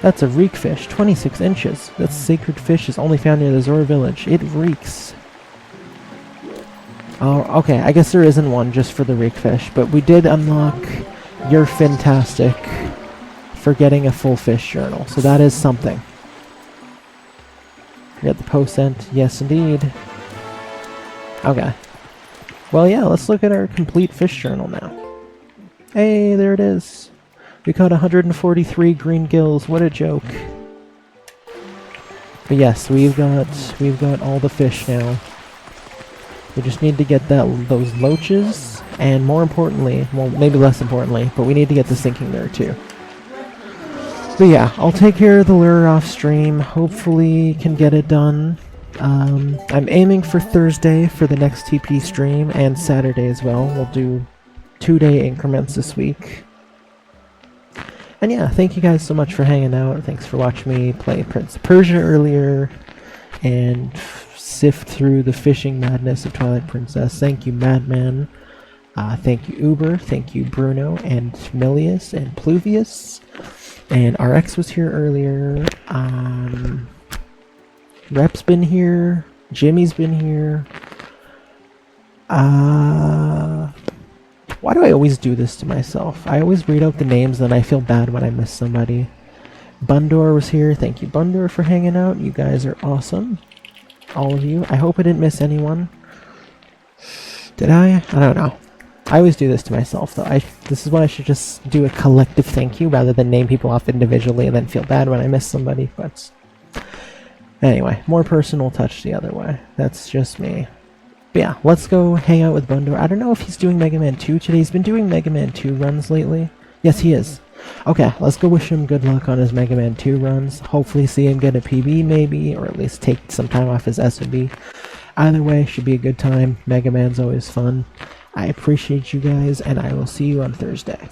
That's a reekfish, 26 inches. That sacred fish is only found near the Zora village. It reeks. Oh, okay, I guess there isn't one just for the reekfish, but we did unlock You're Fantastic for getting a full fish journal, so that is something. We got the post sent, yes indeed. Okay. Well, yeah, let's look at our complete fish journal now. Hey, there it is. We caught 143 green gills, what a joke. But yes, we've got all the fish now. We just need to get those loaches, and more importantly, well, maybe less importantly, but we need to get the sinking lure too. But yeah, I'll take care of the lure off stream. Hopefully can get it done. I'm aiming for Thursday for the next TP stream, and Saturday as well. We'll do 2-day increments this week. And yeah, thank you guys so much for hanging out. Thanks for watching me play Prince of Persia earlier, and sift through the fishing madness of Twilight Princess. Thank you, Madman. Thank you, Uber. Thank you, Bruno, and Milius, and Pluvius. And RX was here earlier. Rep's been here. Jimmy's been here. Why do I always do this to myself? I always read out the names, and I feel bad when I miss somebody. Bundor was here. Thank you, Bundor, for hanging out. You guys are awesome. All of you. I hope I didn't miss anyone. Did I? I don't know. I always do this to myself, though. This is when I should just do a collective thank you rather than name people off individually and then feel bad when I miss somebody. But anyway, more personal touch the other way. That's just me. But yeah, let's go hang out with Bundor. I don't know if he's doing Mega Man 2 today. He's been doing Mega Man 2 runs lately. Yes, he is. Okay, let's go wish him good luck on his Mega Man 2 runs. Hopefully see him get a PB maybe, or at least take some time off his SOB. Either way, should be a good time. Mega Man's always fun. I appreciate you guys, and I will see you on Thursday.